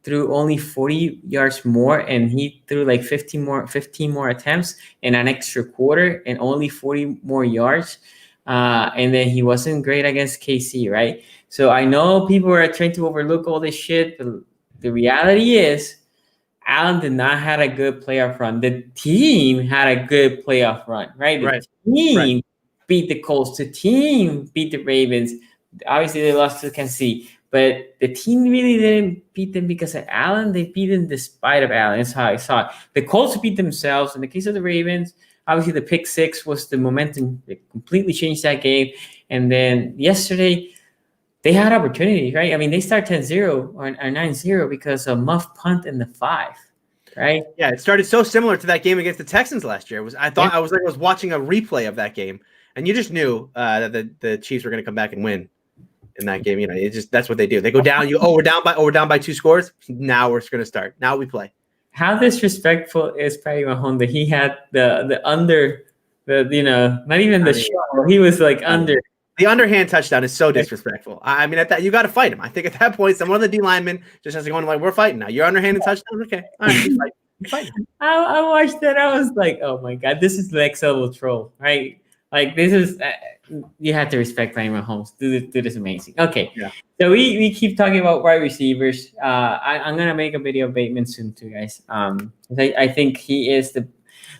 threw only 40 yards more, and he threw like 15 more attempts in an extra quarter, and only 40 more yards. And then he wasn't great against KC, right? So I know people are trying to overlook all this shit, but the reality is Allen did not have a good playoff run. The team had a good playoff run, right? The team beat the Colts. The team beat the Ravens. Obviously, they lost to Kansas City, but the team really didn't beat them because of Allen. They beat them despite of Allen. That's how I saw it. The Colts beat themselves. In the case of the Ravens, obviously the pick six was the momentum that completely changed that game. And then yesterday, they had opportunities, right? I mean, they start 10-0 or 9-0 because of muff punt in the 5, right? Yeah, it started so similar to that game against the Texans last year. I was watching a replay of that game, and you just knew that the Chiefs were going to come back and win in that game. You know, that's what they do. They go down. We're down by 2 scores. Now we're going to start. Now we play. How disrespectful is Patty Mahomes that he had the under not even the show. He was like under. The underhand touchdown is so disrespectful. I mean, at that, you got to fight him. I think at that point, someone on the D lineman just has to go on like, we're fighting now. Your underhanded touchdown, okay? All right, you fight. I watched that. I was like, oh my god, this is the next level troll, right? Like this is you have to respect Patty Mahomes. Dude is amazing. Okay, yeah. So we keep talking about wide receivers. I'm gonna make a video of Bateman soon too, guys. I think he is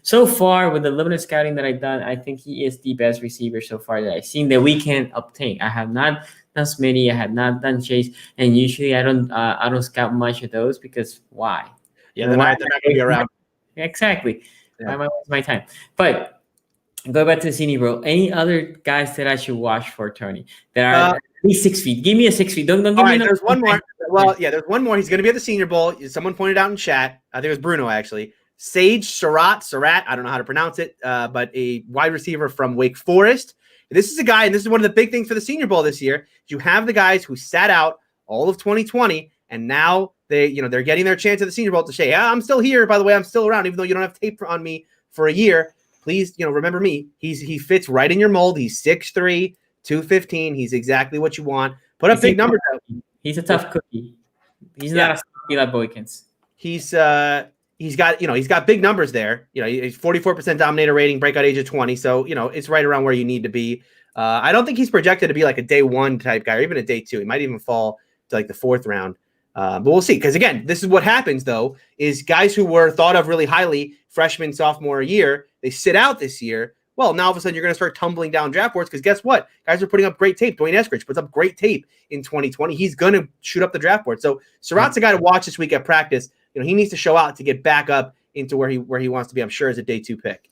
so far, with the limited scouting that I've done, I think he is the best receiver so far that I've seen that we can obtain. I have not done Smitty, I have not done Chase, and usually I don't scout much of those because why? Yeah, they're not going to be around. Exactly. Yeah. Why waste my time? But go back to the Senior Bowl. Any other guys that I should watch for, Tony, that are at least 6 feet? Give me a 6 feet. Don't give me. There's one more. Well, yeah, there's one more. He's going to be at the Senior Bowl. Someone pointed out in chat. I think it was Bruno actually. Surratt, I don't know how to pronounce it, but a wide receiver from Wake Forest. And this is a guy, and this is one of the big things for the Senior Bowl this year. You have the guys who sat out all of 2020, and now they're getting their chance at the Senior Bowl to say, yeah, I'm still here. By the way, I'm still around, even though you don't have tape on me for a year. Please, remember me. He fits right in your mold. He's 6'3", 215. He's exactly what you want. Put up big numbers. He's a tough cookie. He's not a stocky like Boykins. He's got big numbers there. He's 44% dominator rating, breakout age of 20. So, it's right around where you need to be. I don't think he's projected to be like a day 1 type guy or even a day 2. He might even fall to like the 4th round. But we'll see. Because again, this is what happens though, is guys who were thought of really highly freshman, sophomore year, they sit out this year. Well, now all of a sudden you're going to start tumbling down draft boards because guess what? Guys are putting up great tape. Dwayne Eskridge puts up great tape in 2020. He's going to shoot up the draft board. So Surratt's a guy to watch this week at practice. He needs to show out to get back up into where he wants to be, I'm sure, as a day 2 pick.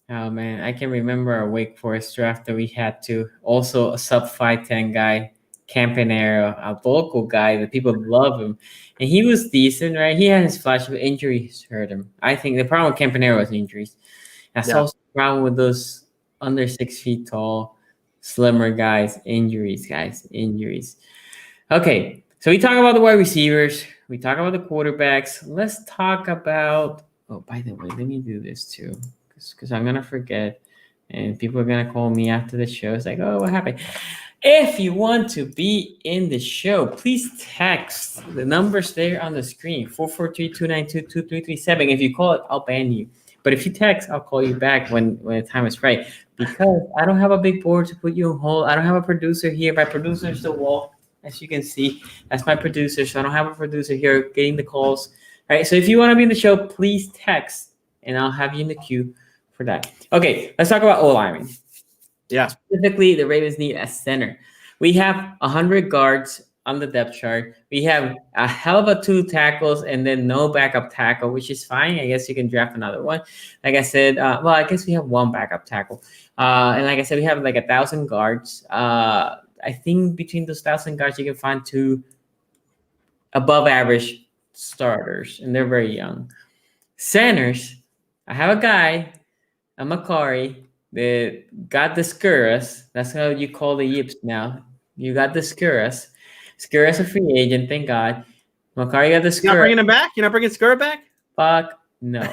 Oh, man. I can remember a Wake Forest draft that we had to. Also a sub 5'10" guy, Campanaro, a local guy that people love him. And he was decent, right? He had his flash, but injuries hurt him. I think the problem with Campanaro was injuries. That's also the problem with those under 6 feet tall, slimmer guys. Injuries. Okay, so we talk about the wide receivers. We talk about the quarterbacks. Let's talk about. Oh, by the way, let me do this too, because I'm gonna forget, and people are gonna call me after the show. It's like, oh, what happened? If you want to be in the show, please text the numbers there on the screen: 443-292-2337. If you call it, I'll ban you. But if you text, I'll call you back when the time is right. Because I don't have a big board to put you on hold. I don't have a producer here. My producer is the wall. As you can see, that's my producer. So I don't have a producer here getting the calls. All right. So if you want to be in the show, please text, and I'll have you in the queue for that. Okay. Let's talk about O-linemen. Yeah. Specifically, the Ravens need a center. We have 100 guards on the depth chart. We have a hell of a 2 tackles and then no backup tackle, which is fine. I guess you can draft another one. Like I said, I guess we have 1 backup tackle. And like I said, we have like 1,000 guards. I think between those 1,000 guards, you can find 2 above average starters, and they're very young. Centers, I have a guy a Macari that got the Skouras. That's how you call the Yips now. You got the Skouras. Skouras a free agent, thank God. Macari got the You're not Skouras. bringing him back? You're not bringing Skura back? Fuck no.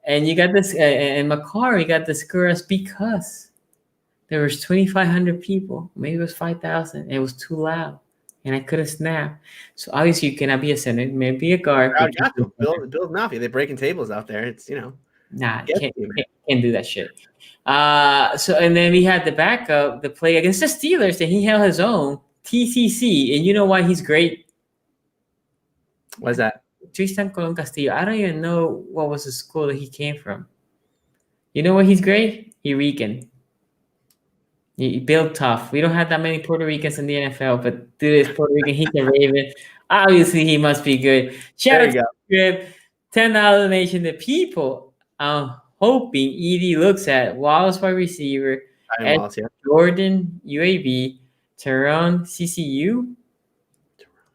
And you got this, and Macari got the Skouras because there was 2,500 people. Maybe it was 5,000. It was too loud, and I couldn't snap. So obviously you cannot be a center. Maybe a guard. I got to. Bill's Mafia. They're breaking tables out there. It's, you know. Nah, Get can't, you, man. can't do that shit. So and then we had the backup, the play against the Steelers, and he held his own. TCC, and you know why he's great? What is that? Tristan Colon Castillo. I don't even know what was the school that he came from. You know why he's great? He Rican. He built tough. We don't have that many Puerto Ricans in the NFL, but dude is Puerto Rican. He's a Raven. Obviously, he must be good. Shout out to Script. $10 donation. The people. I'm hoping Edie looks at Wallace wide receiver, Ed Jordan UAB, Teron CCU.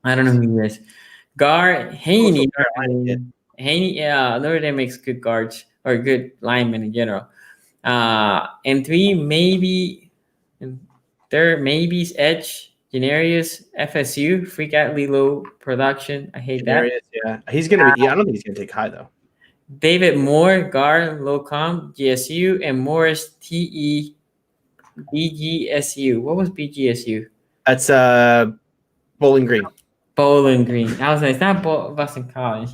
I don't know who he is. Guard Haney. Haney, Notre Dame makes good guards or good linemen in general. And 3, maybe. And third, maybe's Edge, Janarius, FSU, freak athlete, low production. I hate Janarius, that. Yeah, he's gonna be. Yeah, I don't think he's gonna take high though. David Moore, guard, low comp, GSU, and Morris TE, BGSU. What was BGSU? That's Bowling Green. Bowling Green. I was like, it's not Boston College.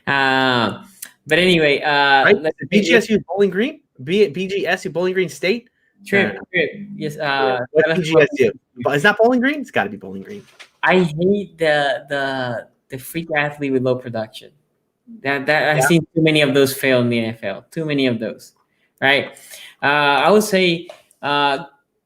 But anyway, right? BGSU Bowling Green, BGSU Bowling Green State. Trip. Yes. What's BGSU? It's not Bowling Green. It's got to be Bowling Green. I hate the freak athlete with low production. I've seen too many of those fail in the NFL. Too many of those, right? I would say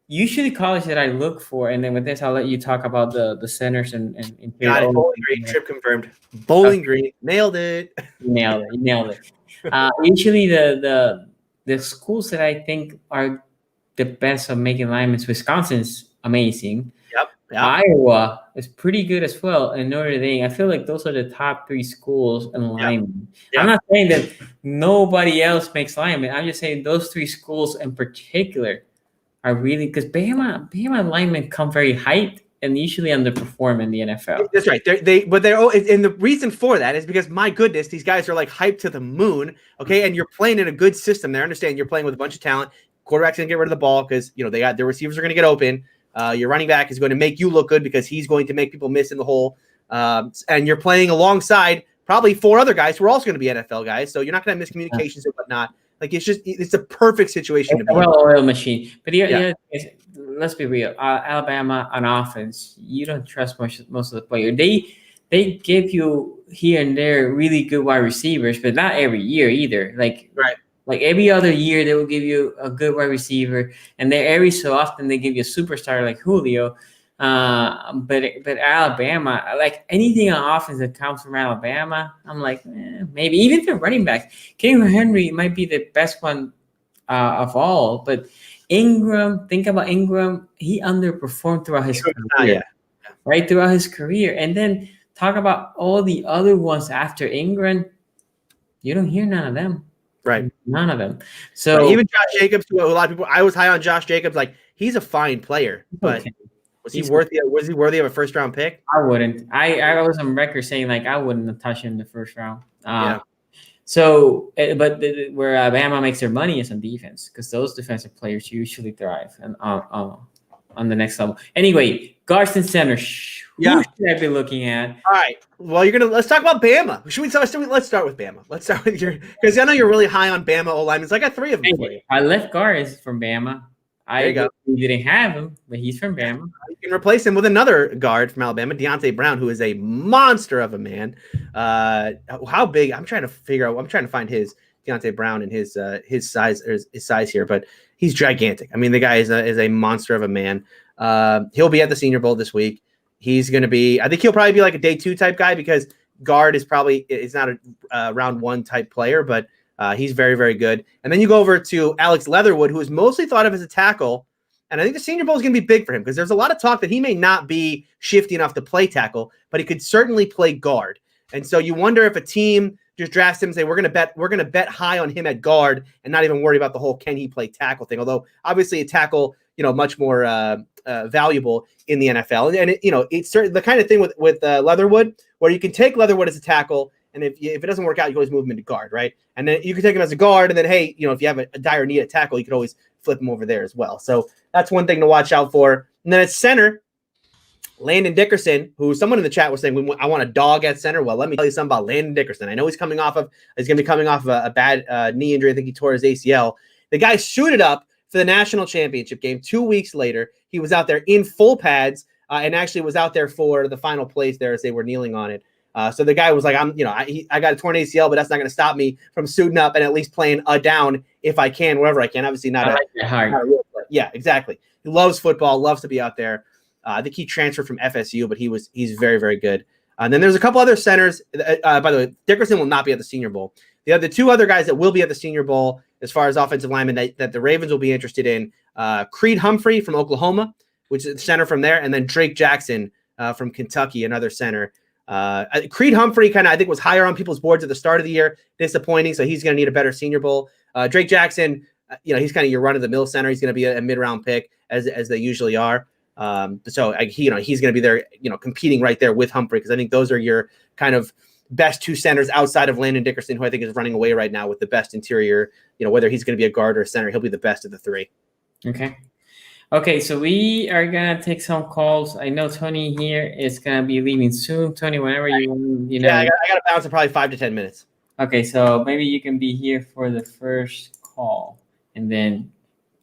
usually college that I look for, and then with this, I'll let you talk about the centers and got it. Bowling Green. Trip confirmed. Bowling Green. Nailed it. You nailed it. Usually the schools that I think are the best of making linemen. Wisconsin's amazing. Yep. Iowa is pretty good as well. And Notre Dame, I feel like those are the top 3 schools in linemen. Yep. I'm not saying that nobody else makes linemen. I'm just saying those 3 schools in particular are really, because Bama linemen come very hyped and usually underperform in the NFL. That's right. And the reason for that is because, my goodness, these guys are like hyped to the moon. Okay, and you're playing in a good system there. Understand, you're playing with a bunch of talent. Quarterback's gonna get rid of the ball because they got their receivers are gonna get open. Your running back is going to make you look good because he's going to make people miss in the hole. And you're playing alongside probably 4 other guys who are also going to be NFL guys. So you're not going to have miscommunications and whatnot. Like it's a perfect situation to be. Well-oiled machine. But let's be real. Alabama on offense, you don't trust most of the players. They give you here and there really good wide receivers, but not every year either. Like every other year, they will give you a good wide receiver, and every so often they give you a superstar like Julio. But Alabama, like anything on offense that comes from Alabama, I'm like, maybe. Even the running backs, King Henry might be the best one of all. But Ingram, think about Ingram. He underperformed throughout his career, right? Throughout his career, and then talk about all the other ones after Ingram. You don't hear none of them. Right. None of them. So even Josh Jacobs, who a lot of people, I was high on Josh Jacobs. Like, he's a fine player, but was he worthy of a first round pick? I wouldn't. I was on record saying like I wouldn't have touched him in the first round. So, but where Alabama makes their money is on defense, because those defensive players usually thrive and on the next level. Anyway, guards and centers. Who should I be looking at? All right. Well, let's talk about Bama. Let's start with Bama. Let's start with because I know you're really high on Bama O-linemen. I got 3 of them for you. My left guard is from Bama. I didn't have him, but he's from Bama. You can replace him with another guard from Alabama, Deontay Brown, who is a monster of a man. How big? I'm trying to find his Deontay Brown and his size here, but he's gigantic. I mean, the guy is a monster of a man. He'll be at the Senior Bowl this week. He's going to be, I think he'll probably be like a day 2 type guy, because guard is not a round 1 type player, but he's very, very good. And then you go over to Alex Leatherwood, who is mostly thought of as a tackle. And I think the Senior Bowl is going to be big for him, because there's a lot of talk that he may not be shifty enough to play tackle, but he could certainly play guard. And so you wonder if a team just draft him and say we're gonna bet high on him at guard and not even worry about the whole can he play tackle thing. Although obviously a tackle, much more valuable in the NFL. And it's certain the kind of thing with Leatherwood where you can take Leatherwood as a tackle, and if it doesn't work out, you always move him into guard, right? And then you can take him as a guard, and then hey, if you have a dire need at tackle, you could always flip him over there as well. So that's one thing to watch out for. And then at center, Landon Dickerson, who someone in the chat was saying, I want a dog at center. Well, let me tell you something about Landon Dickerson. I know he's going to be coming off of a bad knee injury. I think he tore his ACL. The guy suited up for the national championship game 2 weeks later. He was out there in full pads and actually was out there for the final plays there as they were kneeling on it. So the guy was like, I got a torn ACL, but that's not going to stop me from suiting up and at least playing a down if I can, wherever I can. Obviously not a real player. Yeah, exactly. He loves football, loves to be out there. I think he transferred from FSU, but he's very, very good. And then there's a couple other centers. By the way, Dickerson will not be at the Senior Bowl. The two other guys that will be at the Senior Bowl as far as offensive linemen that the Ravens will be interested in, Creed Humphrey from Oklahoma, which is the center from there, and then Drake Jackson from Kentucky, another center. Creed Humphrey I think was higher on people's boards at the start of the year, disappointing, so he's going to need a better Senior Bowl. Drake Jackson, he's kind of your run-of-the-mill center. He's going to be a mid-round pick as they usually are. So he's going to be there, competing right there with Humphrey, because I think those are your kind of best two centers outside of Landon Dickerson, who I think is running away right now with the best interior. Whether he's going to be a guard or a center, he'll be the best of the three. Okay, so we are gonna take some calls. I know Tony here is gonna be leaving soon. Tony, whenever you want, Yeah, I got to bounce in probably 5 to 10 minutes. Okay, so maybe you can be here for the first call, and then,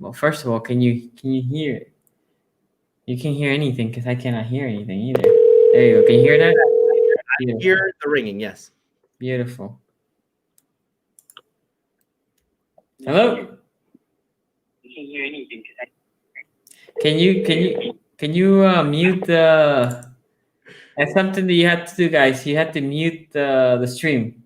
well, first of all, can you hear it? You can't hear anything because I cannot hear anything either. There you go. Can you hear that? I hear the ringing. Yes. Beautiful. Hello. Can you mute the? That's something that you have to do, guys. You have to mute the stream.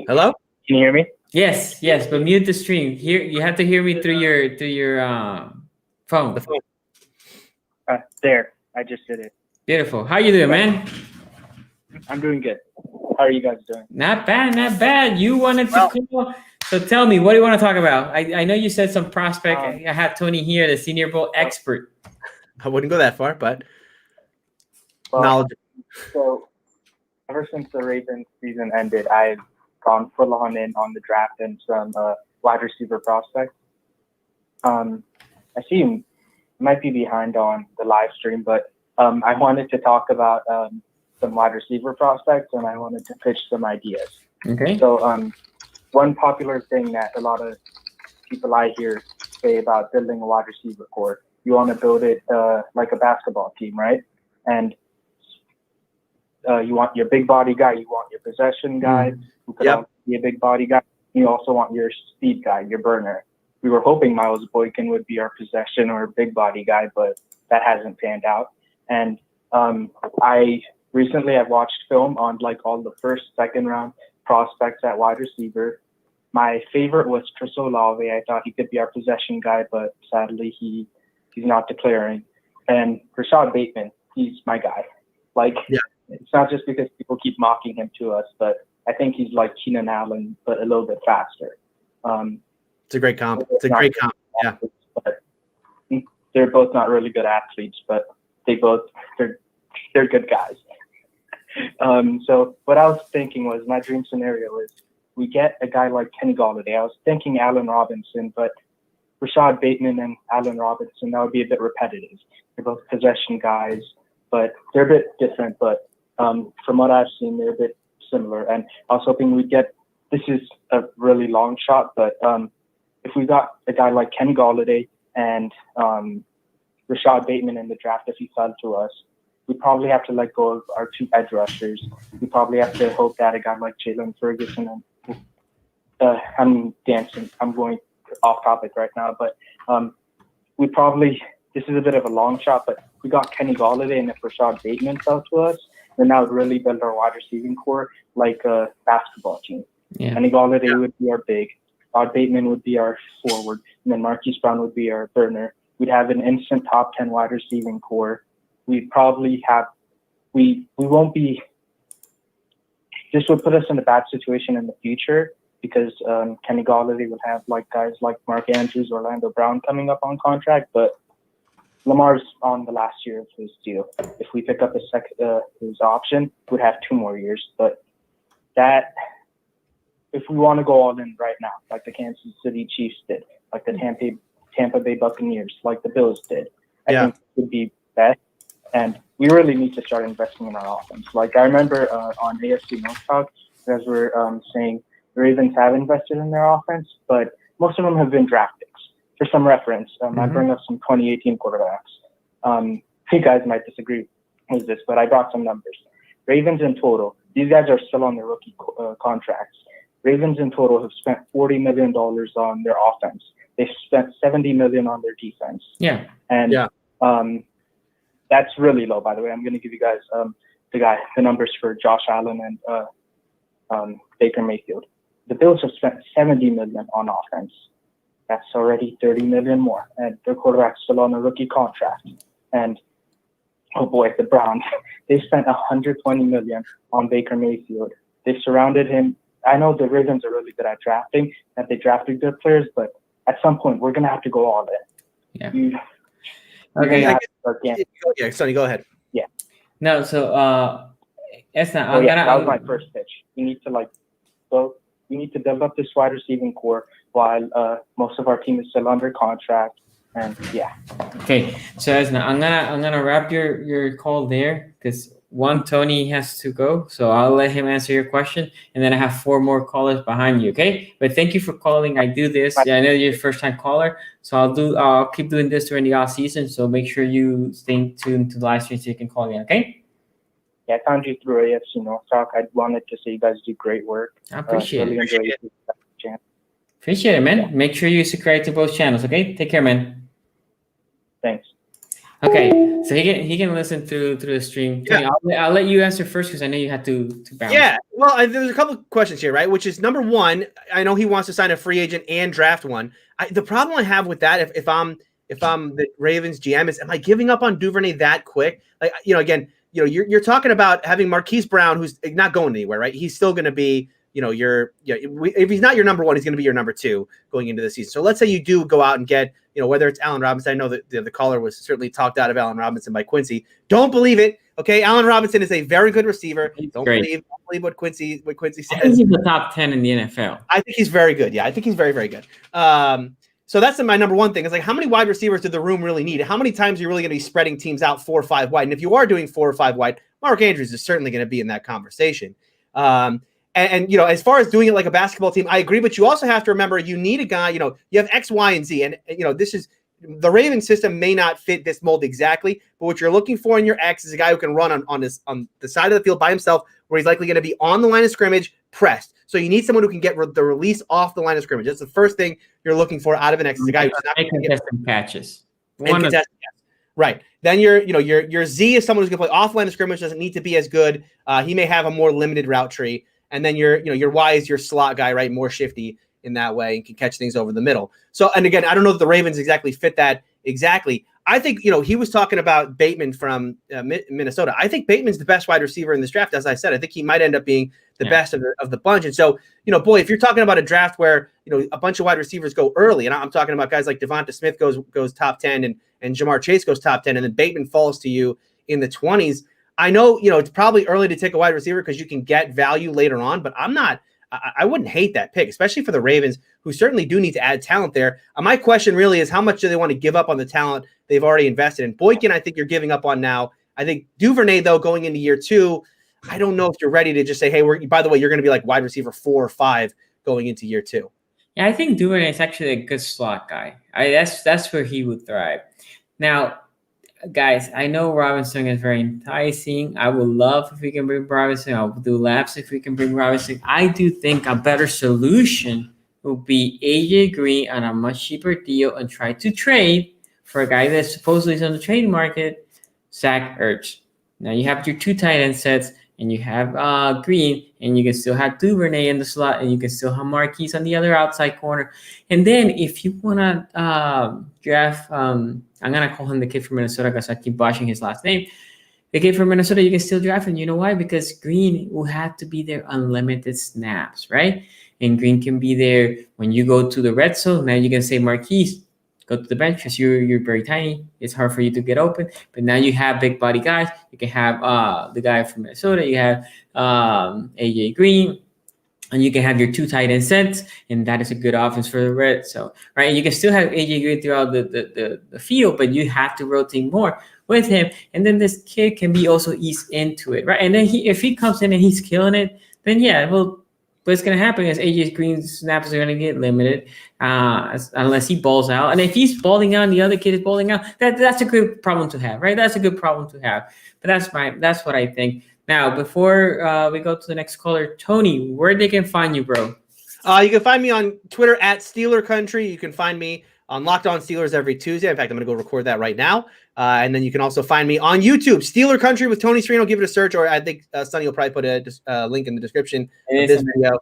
Hello. Can you hear me? Yes, but mute the stream. Here, you have to hear me through your phone. The phone. There, I just did it. Beautiful. How you doing, man? I'm doing good. How are you guys doing? Not bad. You wanted to call. So tell me, what do you want to talk about? I know you said some prospect. I have Tony here, the Senior Bowl expert. I wouldn't go that far, but knowledge. So ever since the Ravens season ended, I've gone full on in on the draft and some wide receiver prospects. I see you might be behind on the live stream, but I wanted to talk about some wide receiver prospects, and I wanted to pitch some ideas. Okay. So one popular thing that a lot of people I hear say about building a wide receiver core, you want to build it like a basketball team, right? And you want your big body guy, you want your possession guy, who could also be a big body guy. You also want your speed guy, your burner. We were hoping Miles Boykin would be our possession or big body guy, but that hasn't panned out. And I recently have watched film on like all the first, second round prospects at wide receiver. My favorite was Chris Olave. I thought he could be our possession guy, but sadly he's not declaring. And Rashad Bateman, he's my guy. It's not just because people keep mocking him to us, but I think he's like Keenan Allen, but a little bit faster. It's a great comp. Yeah. But they're both not really good athletes, but they're good guys. So what I was thinking was my dream scenario is we get a guy like Kenny Golladay. I was thinking Allen Robinson, but Rashad Bateman and Allen Robinson, that would be a bit repetitive. They're both possession guys, but they're a bit different. But from what I've seen, they're a bit similar. And I was hoping we'd get, this is a really long shot, but if we got a guy like Kenny Golladay and Rashad Bateman in the draft, if he fell to us, we probably have to let go of our two edge rushers. We probably have to hope that a guy like Jalen Ferguson and I'm dancing. I'm going off topic right now, but we probably, this is a bit of a long shot, but if we got Kenny Golladay and if Rashad Bateman fell to us, then that would really build our wide receiving core like a basketball team. Yeah. Kenny Golladay would be our big. Rashad Bateman would be our forward, and then Marquise Brown would be our burner. We'd have an instant top 10 wide receiving core. We'd probably have, we won't be, this would put us in a bad situation in the future because Kenny Golladay would have like guys like Mark Andrews, Orlando Brown coming up on contract, but Lamar's on the last year of his deal. If we pick up his option, we'd have 2 more years. But that, if we want to go all in right now, like the Kansas City Chiefs did, like the Tampa Bay Buccaneers, like the Bills did, I think it would be best. And we really need to start investing in our offense. Like I remember on AFC North Talk, you guys were saying the Ravens have invested in their offense, but most of them have been draft picks. For some reference, I bring up some 2018 quarterbacks. You guys might disagree with this, but I brought some numbers. Ravens in total, these guys are still on their rookie contracts. Ravens in total have spent $40 million on their offense. They've spent $70 million on their defense. Yeah. And that's really low, by the way. I'm going to give you guys the numbers for Josh Allen and Baker Mayfield. The Bills have spent $70 million on offense. That's already $30 million more, and their quarterback's still on a rookie contract. And oh boy, the Browns, they spent $120 million on Baker Mayfield. They surrounded him. I know the Ravens are really good at drafting, that they drafted good players, but at some point we're gonna have to go all in. Yeah. Yeah, Sonny, go ahead. Yeah. No, so that was my first pitch. We need to build up this wide receiving core while most of our team is still under contract. And yeah. Okay, so Esna, I'm gonna wrap your call there because Tony has to go, so I'll let him answer your question, and then I have 4 more callers behind you. Okay, but thank you for calling. I do this. Yeah, I know you're a first time caller, so I'll keep doing this during the off season. So make sure you stay tuned to the live stream so you can call in. Okay. Yeah, I found you through AFC North Talk. I wanted to say you guys do great work. I appreciate it. Appreciate it, man. Yeah. Make sure you subscribe to both channels. Okay, take care, man. Thanks. Okay, so he can listen through the stream. Yeah. I'll let you answer first because I know you had to bounce. Yeah, well, there's a couple of questions here, right? Which is number one, I know he wants to sign a free agent and draft one. The problem I have with that, if I'm the Ravens GM, is am I giving up on Duvernay that quick? Like, again, you're talking about having Marquise Brown, who's not going anywhere, right? He's still going to be, if he's not your number one, he's going to be your number 2 going into the season. So let's say you do go out and get, whether it's Allen Robinson. I know that the caller was certainly talked out of Allen Robinson by Quincy. Don't believe it. Okay, Allen Robinson is a very good receiver. Don't believe what Quincy says. I think he's the top 10 in the NFL. I think he's very good. Yeah, I think he's very, very good. So that's my number one thing. Is like, how many wide receivers do the room really need? How many times are you really going to be spreading teams out 4 or 5 wide? And if you are doing 4 or 5 wide, Mark Andrews is certainly going to be in that conversation. And as far as doing it like a basketball team, I agree. But you also have to remember, you need a guy. You have X, Y, and Z, and this is the Ravens system may not fit this mold exactly. But what you're looking for in your X is a guy who can run on the side of the field by himself, where he's likely going to be on the line of scrimmage, pressed. So you need someone who can get the release off the line of scrimmage. That's the first thing you're looking for out of an X. Is a guy who's not going to get catches. Right. Then your Z is someone who's going to play off line of scrimmage, doesn't need to be as good. He may have a more limited route tree. And then your Y is your slot guy, right? More shifty in that way and can catch things over the middle. So, and again, I don't know if the Ravens exactly fit that exactly. I think, he was talking about Bateman from Minnesota. I think Bateman's the best wide receiver in this draft. As I said, I think he might end up being the best of the bunch. And so, boy, if you're talking about a draft where, a bunch of wide receivers go early, and I'm talking about guys like Devonta Smith goes top 10 and Jamar Chase goes top 10, and then Bateman falls to you in the 20s. I know, it's probably early to take a wide receiver because you can get value later on, but I wouldn't hate that pick, especially for the Ravens, who certainly do need to add talent there. My question really is, how much do they want to give up on the talent they've already invested in? Boykin, I think you're giving up on now. I think Duvernay, though, going into year 2, I don't know if you're ready to just say, hey, by the way, you're going to be like wide receiver 4 or 5 going into year 2. Yeah, I think Duvernay is actually a good slot guy. That's where he would thrive. Now, guys, I know Robinson is very enticing. I would love if we can bring Robinson. I will do laps if we can bring Robinson. I do think a better solution would be AJ Green on a much cheaper deal and try to trade for a guy that supposedly is on the trade market, Zach Ertz. Now you have your 2 tight end sets, and you have Green, and you can still have Duvernay in the slot, and you can still have Marquise on the other outside corner. And then if you want to draft, I'm going to call him the kid from Minnesota because I keep botching his last name. the kid from Minnesota, you can still draft him. You know why? Because Green will have to be there unlimited snaps, right? And Green can be there when you go to the red zone. Now you can say, Marquise, go to the bench because you're very tiny. It's hard for you to get open. But now you have big body guys. You can have the guy from Minnesota. You have AJ Green. And you can have your 2 tight end sets, and that is a good offense for the red. So, right, you can still have AJ Green throughout the field, but you have to rotate more with him. And then this kid can be also eased into it, right? And then if he comes in and he's killing it, then yeah, well, what's going to happen is AJ Green's snaps are going to get limited unless he balls out. And if he's balling out and the other kid is balling out, that's a good problem to have, right? That's a good problem to have. But that's what I think. Now, before we go to the next caller, Tony, where they can find you, bro? You can find me on Twitter at Steeler Country. You can find me on Locked On Steelers every Tuesday. In fact, I'm going to go record that right now. And then you can also find me on YouTube, Steeler Country with Tony Serino. Give it a search, or I think Sonny will probably put a link in the description of this video.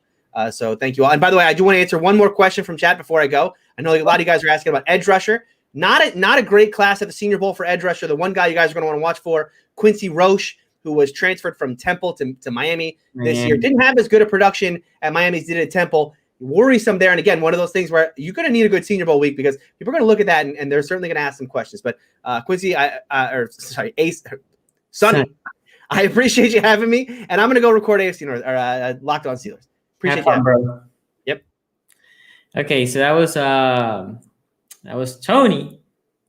So thank you all. And by the way, I do want to answer one more question from chat before I go. I know a lot of you guys are asking about edge rusher. Not a great class at the Senior Bowl for edge rusher. The one guy you guys are going to want to watch for, Quincy Roche, who was transferred from Temple to Miami this year. Didn't have as good a production at Miami as did at Temple. Worrisome there. And again, one of those things where you're going to need a good Senior Bowl week because people are going to look at that and they're certainly going to ask some questions. But Quincy, Sonny, I appreciate you having me. And I'm going to go record AFC North or Locked On Steelers. Appreciate you, bro. Yep. Okay, so that was Tony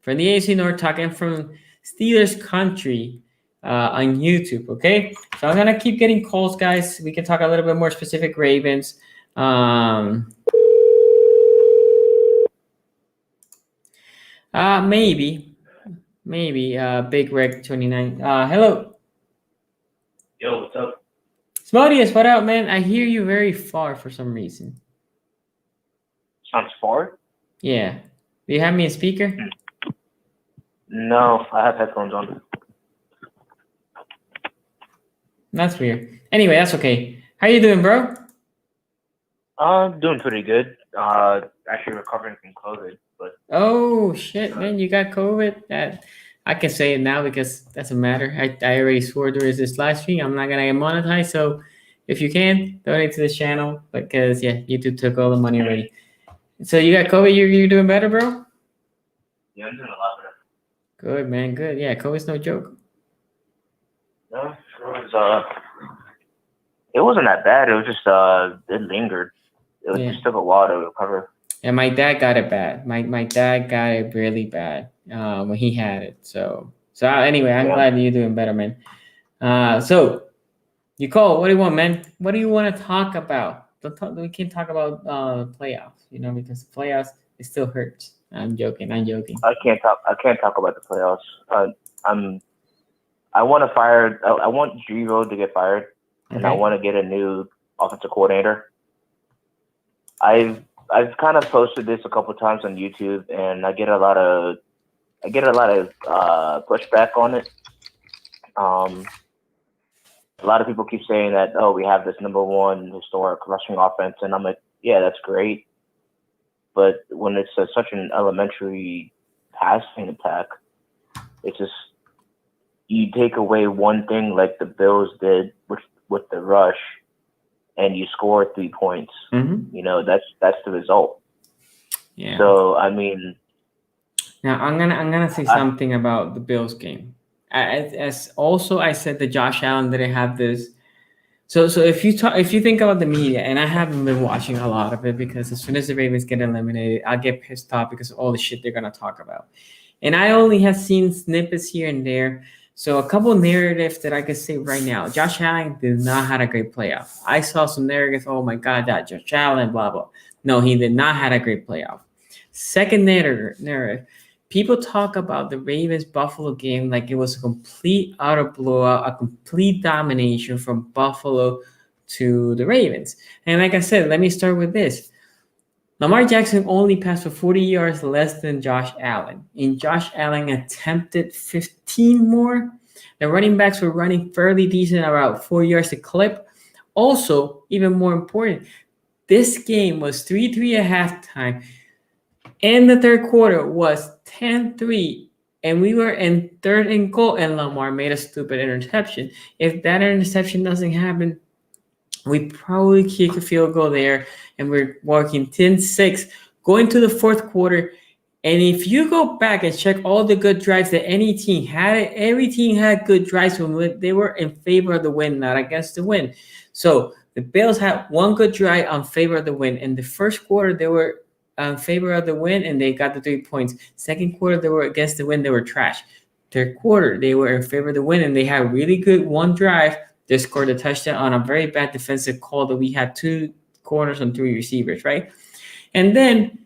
from the AFC North talking from Steelers Country on YouTube. Okay, so I'm gonna keep getting calls, guys. We can talk a little bit more specific Ravens. Maybe Big Reg 29. Hello. Yo, what's up? Smodius, what up, man? I hear you very far for some reason. Sounds far? Yeah. Do you have me a speaker? No, I have headphones on. That's weird. Anyway, that's okay. How you doing, bro? I'm doing pretty good. Actually recovering from COVID, but Oh shit, man, you got COVID? That I can say it now because it doesn't matter. I already swore during this live stream I'm not gonna get monetized. So if you can, donate to this channel because yeah, YouTube took all the money already. So you got COVID, you're doing better, bro? yeah, I'm doing a lot better. Good, man, good. Yeah, COVID's no joke. No, it wasn't that bad. It was just it lingered. It just took a while to recover. And my dad got it bad. My dad got it really bad when he had it. So anyway, I'm glad you're doing better, man. So you call. What do you want, man? What do you want to talk about? We can't talk about playoffs, because the playoffs it still hurts. I'm joking. I can't talk about the playoffs. I want to fire. I want G-Road to get fired, and I want to get a new offensive coordinator. I've kind of posted this a couple times on YouTube, and I get a lot of pushback on it. A lot of people keep saying that, oh, we have this number one historic rushing offense, and I'm like, yeah, that's great. But when it's such an elementary passing attack, it's just you take away one thing like the Bills did with the rush, and you score 3 points. Mm-hmm. That's the result. Yeah. So I mean, now I'm gonna say something about the Bills game. As also I said that Josh Allen didn't have this. So if you think about the media, and I haven't been watching a lot of it because as soon as the Ravens get eliminated, I'll get pissed off because of all the shit they're gonna talk about. And I only have seen snippets here and there. So a couple of narratives that I could say right now. Josh Allen did not have a great playoff. I saw some narratives, oh my God, that Josh Allen, blah, blah. No, he did not have a great playoff. Second narrative, people talk about the Ravens-Buffalo game like it was a complete utter blowout, a complete domination from Buffalo to the Ravens. And like I said, let me start with this. Lamar Jackson only passed for 40 yards less than Josh Allen. And Josh Allen attempted 15 more. The running backs were running fairly decent, about 4 yards a clip. Also, even more important, this game was 3-3 at halftime. And the third quarter was 10-3 and we were in 3rd and goal, and Lamar made a stupid interception. If that interception doesn't happen, we probably kick a field goal there, and we're walking 10-6, going to the 4th quarter. And if you go back and check all the good drives that any team had, every team had good drives when they were in favor of the win, not against the win. So the Bills had one good drive on favor of the win. In the 1st quarter, they were in favor of the win, and they got the 3 points. 2nd quarter, they were against the win. They were trash. 3rd quarter, they were in favor of the win, and they had really good one drive. They scored a touchdown on a very bad defensive call that we had 2 corners and 3 receivers, right? And then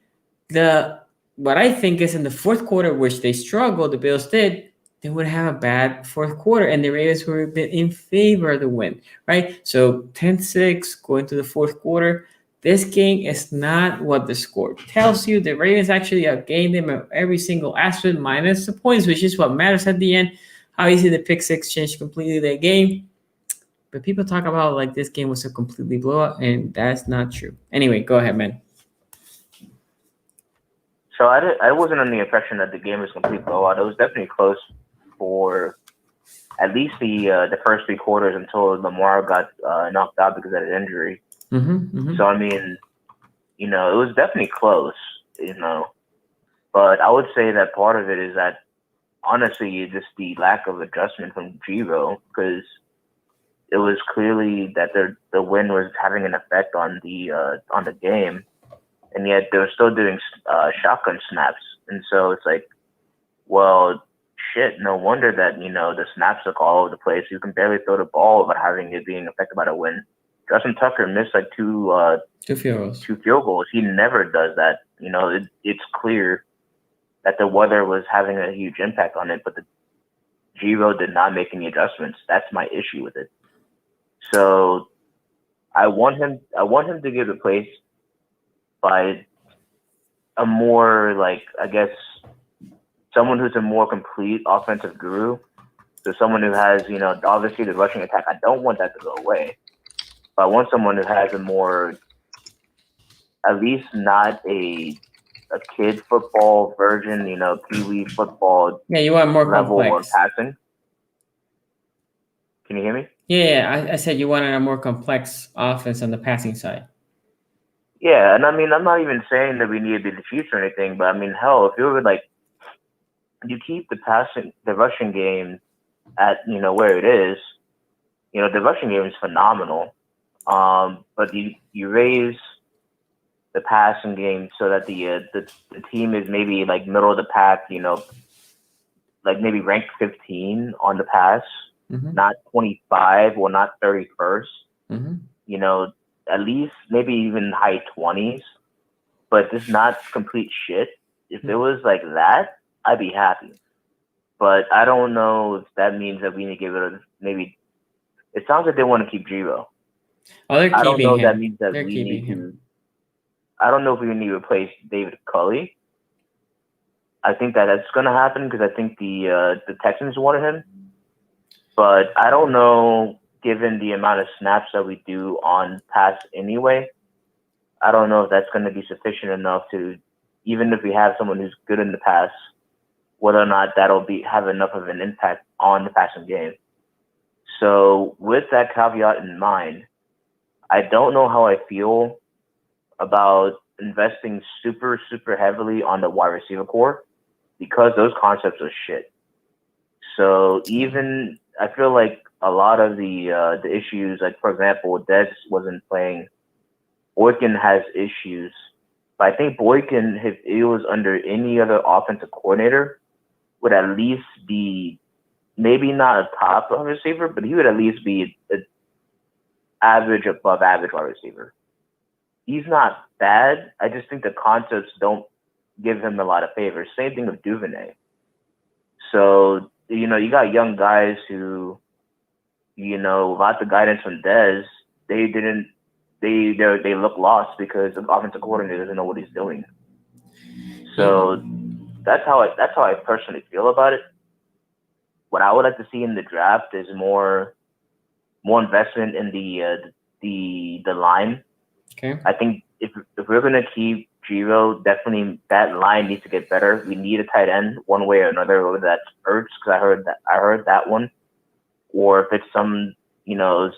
what I think is in the 4th quarter, which they struggled, the Bills did, they would have a bad 4th quarter, and the Ravens were a bit in favor of the win, right? So 10-6 going to the 4th quarter. This game is not what the score tells you. The Ravens actually outgained them in every single aspect, minus the points, which is what matters at the end. Obviously, the pick six changed completely the game. But people talk about like this game was a completely blowout, and that's not true. Anyway, go ahead, man. So I wasn't under the impression that the game was a complete blowout. It was definitely close for at least the first 3 quarters until Lamar got knocked out because of an injury. So, I mean, it was definitely close, But I would say that part of it is that, honestly, just the lack of adjustment from Giro, because it was clearly that the win was having an effect on the game. And yet they were still doing shotgun snaps. And so it's like, well, shit, no wonder that, the snaps look all over the place. You can barely throw the ball without having it being affected by the win. Justin Tucker missed like two field goals. He never does that. It's clear that the weather was having a huge impact on it, but the Giro did not make any adjustments. That's my issue with it. So I want him to get replaced by a more, like, I guess, someone who's a more complete offensive guru. So someone who has, obviously the rushing attack. I don't want that to go away. But I want someone who has a more, at least not a kid football version, pee-wee football. Yeah, you want more level complex of passing. Can you hear me? Yeah, I said you wanted a more complex offense on the passing side. Yeah, and I mean, I'm not even saying that we need to be the Chiefs or anything, but I mean, hell, if you were like, you keep the rushing game at, where it is, the rushing game is phenomenal. But you raise the passing game so that the team is maybe like middle of the pack, like maybe ranked 15 on the pass, not 25 or not 31st, at least maybe even high 20s, but just not complete shit. If it was like that, I'd be happy. But I don't know if that means that we need to get rid of maybe. It sounds like they want to keep Giro. Oh, they're keeping I don't know him. if that means that They're we keeping need him. to. I don't know if we need to replace David Culley. I think that's going to happen because I think the Texans wanted him. But I don't know, given the amount of snaps that we do on pass anyway, I don't know if that's going to be sufficient enough to, even if we have someone who's good in the pass, whether or not that'll have enough of an impact on the passing game. So with that caveat in mind, I don't know how I feel about investing super, super heavily on the wide receiver core because those concepts are shit. So even I feel like a lot of the issues, like for example, Dez wasn't playing. Boykin has issues, but I think Boykin, if he was under any other offensive coordinator, would at least be maybe not a top receiver, but he would at least be an average, above average wide receiver. He's not bad. I just think the concepts don't give him a lot of favors. Same thing with Duvernay. So, you got young guys who, without the guidance from Dez, they look lost because the offensive coordinator doesn't know what he's doing. So that's how I personally feel about it. What I would like to see in the draft is more investment in the line. Okay. I think if we're gonna keep Giro, definitely that line needs to get better. We need a tight end one way or another, whether that's Ertz, because I heard that one, or if it's some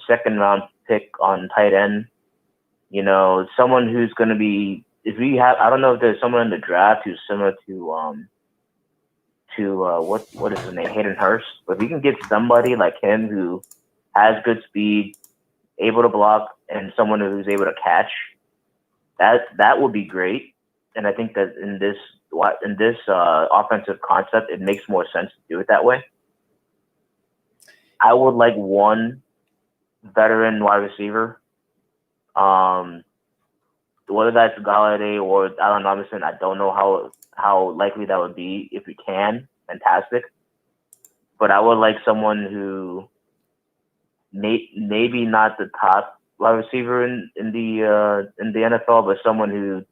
second round pick on tight end, someone who's gonna be. If we have, I don't know if there's someone in the draft who's similar to what is his name, Hayden Hurst. But if we can get somebody like him who has good speed, able to block, and someone who's able to catch, that would be great. And I think that in this offensive concept, it makes more sense to do it that way. I would like one veteran wide receiver. Whether that's Galladay or Allen Robinson, I don't know how likely that would be. If we can, fantastic. But I would like someone who maybe not the top wide receiver in the NFL, but someone who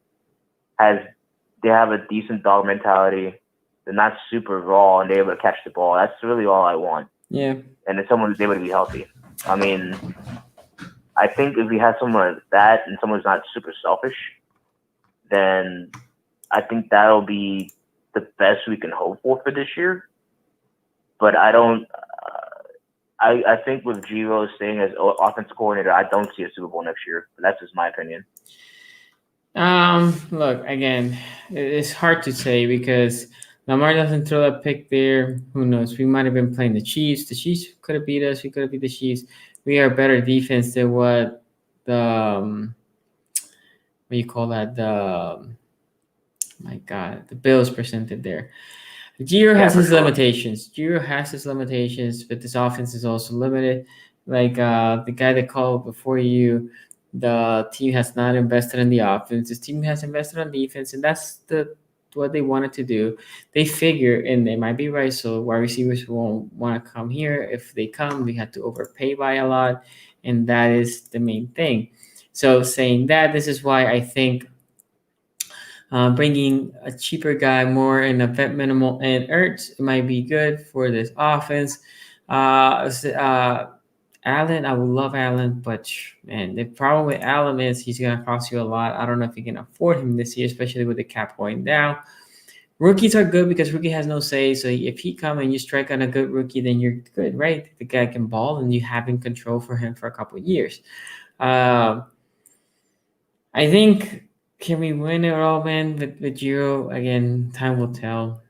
they have a decent dog mentality. They're not super raw and they're able to catch the ball. That's really all I want. Yeah. And then someone who's able to be healthy. I mean, I think if we have someone like that and someone's not super selfish, then I think that'll be the best we can hope for this year. But I don't. I think with Giro staying as offensive coordinator, I don't see a Super Bowl next year. But that's just my opinion. Look, again, it's hard to say because Lamar doesn't throw that pick there. Who knows? We might have been playing the Chiefs. The Chiefs could have beat us. We could have beat the Chiefs. We are a better defense than what the what do you call that? The Bills presented there. Giro has his limitations. But this offense is also limited. Like the guy that called before you, the team has not invested in the offense. This team has invested on defense, and that's what they wanted to do. They figure, and they might be right, so wide receivers won't want to come here. If they come, we have to overpay by a lot, and that is the main thing. So saying that, this is why I think bringing a cheaper guy more in a vet minimal and Ertz might be good for this offense. Allen, I would love Allen, but man, the problem with Allen is he's going to cost you a lot. I don't know if you can afford him this year, especially with the cap going down. Rookies are good because rookie has no say. So if he come and you strike on a good rookie, then you're good, right? The guy can ball and you have in control for him for a couple of years. I think, can we win it all, man? With Giro, again, time will tell.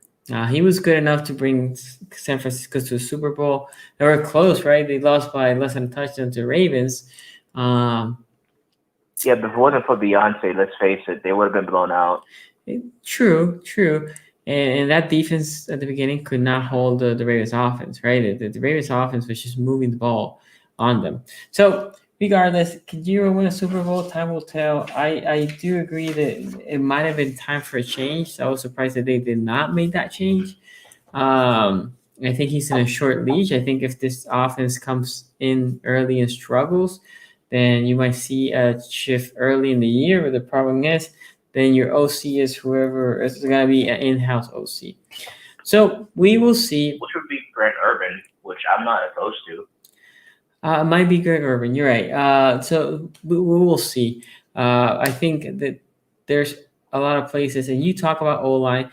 He was good enough to bring San Francisco to a Super Bowl. They were close, right? They lost by less than a touchdown to Ravens. Yeah, but if it wasn't for Beyonce, let's face it, they would have been blown out. True. And that defense at the beginning could not hold the Ravens offense, right? The Ravens offense was just moving the ball on them. So regardless, can Giro win a Super Bowl? Time will tell. I do agree that it might have been time for a change. So I was surprised that they did not make that change. I think he's in a short leash. I think if this offense comes in early and struggles, then you might see a shift early in the year. But the problem is, then your OC is whoever is going to be an in-house OC. So we will see. Which would be Greg Urban, which I'm not opposed to. It might be Greg Urban. You're right. So we will see. I think that there's a lot of places, and you talk about O-line.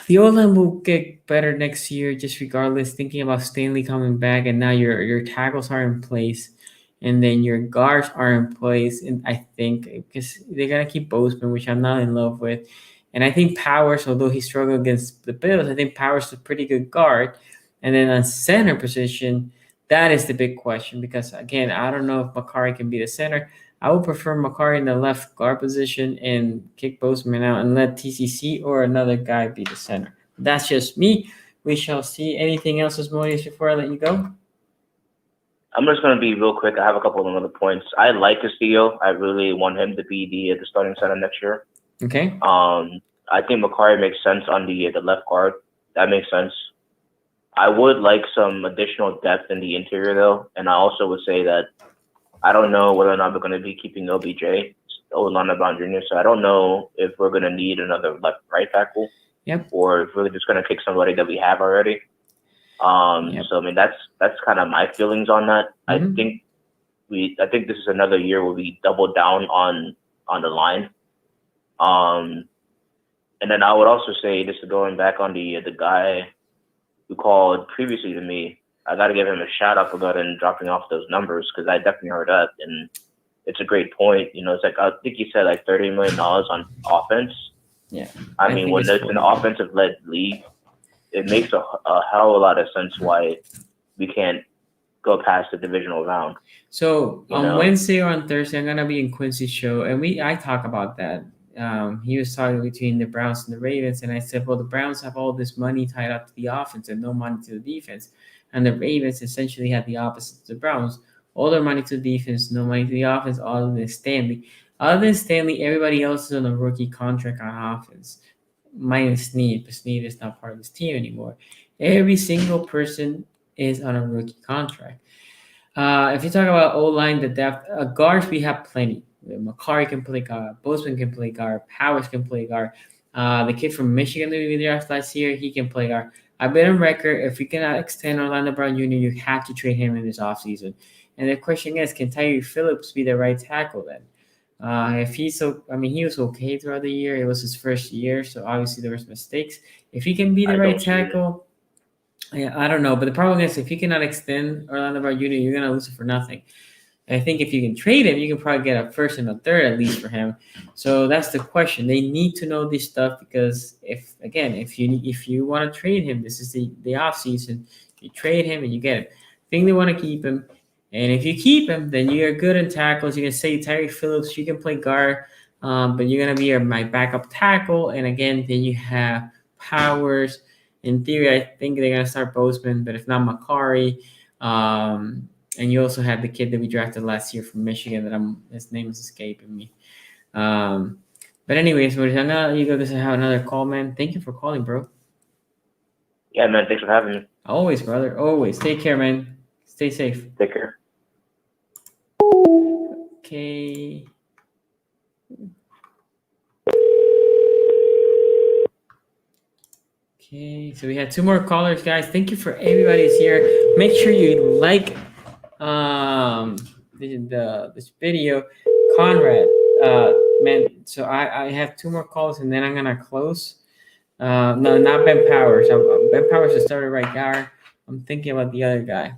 The O-line will get better next year, just regardless. Thinking about Stanley coming back, and now your tackles are in place, and then your guards are in place. And I think because they're gonna keep Bozeman, which I'm not in love with, and I think Powers, although he struggled against the Bills, I think Powers is a pretty good guard. And then on center position, that is the big question because, again, I don't know if Makari can be the center. I would prefer Makari in the left guard position and kick Bozeman out and let TCC or another guy be the center. That's just me. We shall see. Anything else, Asmodeus, before I let you go? I'm just going to be real quick. I have a couple of other points. I like Castillo. I really want him to be the starting center next year. Okay. I think Makari makes sense on the left guard. That makes sense. I would like some additional depth in the interior, though. And I also would say that I don't know whether or not we're going to be keeping OBJ, Orlando Brown Jr., so I don't know if we're going to need another right tackle. Yep. Or if we're just going to kick somebody that we have already. Yep. So, I mean, that's kind of my feelings on that. Mm-hmm. I think this is another year where we double down on on the line. And then I would also say, just going back on the guy who called previously to me, I got to give him a shout out for going and dropping off those numbers, because I definitely heard that, and it's a great point. You know, it's like, I think he said like $30 million on offense. Yeah. I mean, when it's an offensive-led league, it makes a hell of a lot of sense why we can't go past the divisional round. So on Wednesday or on Thursday, I'm gonna be in Quincy's show, and I talk about that. He was talking between the Browns and the Ravens, and I said, well, the Browns have all this money tied up to the offense and no money to the defense, and the Ravens essentially had the opposite to the Browns: all their money to the defense, no money to the offense, other than Stanley. Other than Stanley, everybody else is on a rookie contract on offense, minus Snead, but Snead is not part of this team anymore. Every single person is on a rookie contract. If you talk about O-line, the depth, guards, we have plenty. Makari can play guard, Bozeman can play guard, Powers can play guard. The kid from Michigan that we drafted last year, he can play guard. I've been on record, if we cannot extend Orlando Brown Jr., you have to trade him in this offseason. And the question is, can Tyree Phillips be the right tackle then? If he's so, I mean, he was okay throughout the year. It was his first year, so obviously there was mistakes. If he can be the right tackle, yeah, I don't know. But the problem is, if you cannot extend Orlando Brown Jr., you're gonna lose it for nothing. And I think if you can trade him, you can probably get a first and a third at least for him. So that's the question. They need to know this stuff, because if you want to trade him, this is the off season. You trade him and you get him. I think they want to keep him. And if you keep him, then you're good in tackles. You can say Tyree Phillips, you can play guard, but you're going to be my backup tackle. And again, then you have Powers. In theory, I think they're going to start Bozeman, but if not, Makari. And you also have the kid that we drafted last year from Michigan his name is escaping me. But anyways, Maurice, I'm going to let you go because I have another call, man. Thank you for calling, bro. Yeah, man. Thanks for having me. Always, brother. Always. Take care, man. Stay safe. Take care. Okay. Okay, so we had 2 more callers, guys. Thank you for everybody who's here. Make sure you like this video. Conrad, man, so I have 2 more calls and then I'm gonna close. No, not Ben Powers. Ben Powers is started right guard. I'm thinking about the other guy.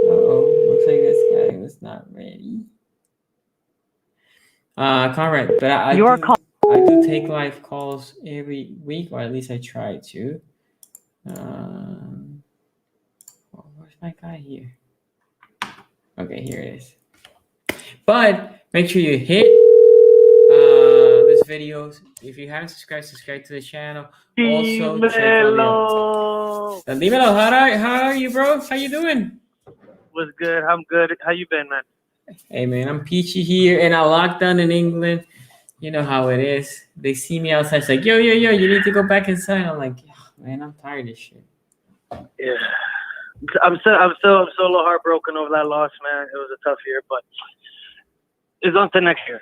Looks like this guy was not ready. Conrad, but I do take live calls every week, or at least I try to. Where's my guy here? Okay, here it is. But make sure you hit this video. If you haven't subscribed to the channel. Also, check out the Dímelo, how are you, bro? How you doing? What's good? I'm good. How you been, man? Hey, man, I'm peachy here in a lockdown in England. You know how it is. They see me outside, it's like, yo, you need to go back inside. I'm like, man, I'm tired of this shit. Yeah, I'm still a little heartbroken over that loss, man. It was a tough year, but it's on to next year.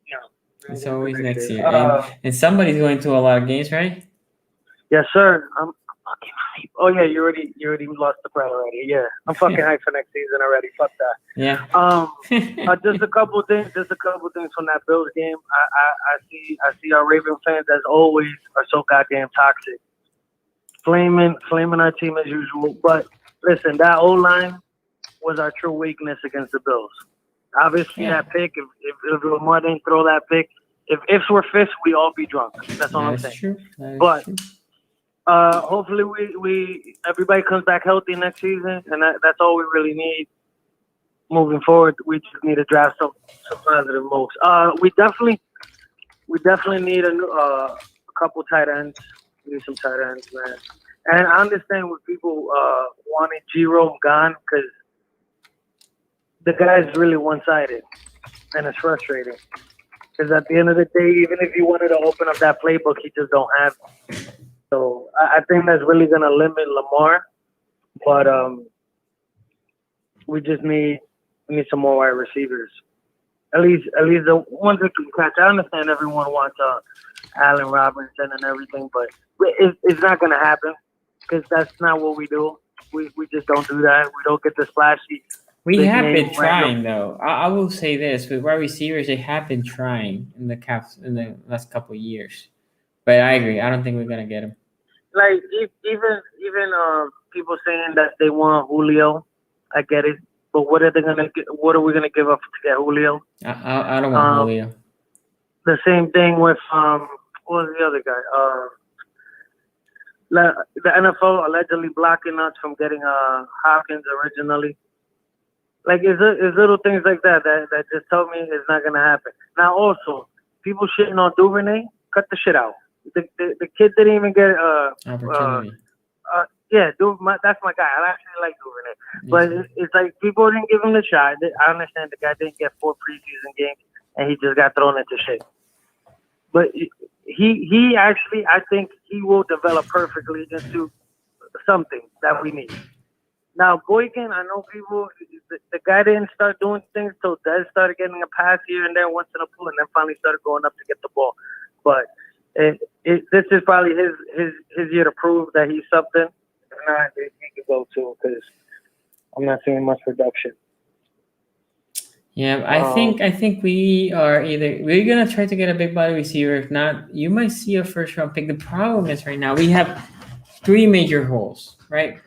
Yeah, it's always next year. And somebody's going to a lot of games, right? Yes, sir. I'm fucking hype. Oh yeah, you already lost the pride already. Yeah, I'm fucking hyped for next season already. Fuck that. Yeah. Just a couple things from that Bills game. I see our Raven fans, as always, are so goddamn toxic, flaming our team as usual. But listen, that O-line was our true weakness against the Bills. Obviously, that pick, if Lamar didn't throw that pick, if ifs were fists, we all be drunk. That's all I'm saying. True. But hopefully we everybody comes back healthy next season, and that's all we really need moving forward. We just need to draft some positive moves. We definitely need a couple tight ends. We need some tight ends, man. And I understand what people wanting Jerome gone, because the guy's really one-sided, and it's frustrating. Because at the end of the day, even if you wanted to open up that playbook, he just don't have it. So I think that's really going to limit Lamar. But we just need some more wide receivers. At least the ones that can catch. I understand everyone wants Allen Robinson and everything, but it's not going to happen, because that's not what we do. We just don't do that. We don't get the splashy We big have name been random. trying, though. I will say this: with wide receivers, they have been trying in the last couple of years. But I agree. I don't think we're gonna get him. Like even people saying that they want Julio. I get it, but what are they gonna get? What are we gonna give up to get Julio? I don't want Julio. The same thing with what was the other guy? The NFL allegedly blocking us from getting Hopkins originally. Like it's little things like that just tell me it's not gonna happen. Now also, people shitting on Duvernay, cut the shit out. The kid didn't even get Opportunity. yeah, that's my guy. I actually like Duvernay, but it's like people didn't give him the shot. I understand the guy didn't get 4 preseason games and he just got thrown into shit. But he actually, I think he will develop perfectly into something that we need. Now, Boykin, I know people, the guy didn't start doing things till Dez started getting a pass here and there once in a pool and then finally started going up to get the ball. But this is probably his year to prove that he's something. If not, he could go too because I'm not seeing much production. Yeah, I think we're gonna try to get a big body receiver. If not, you might see a first round pick. The problem is right now we have 3 major holes, right?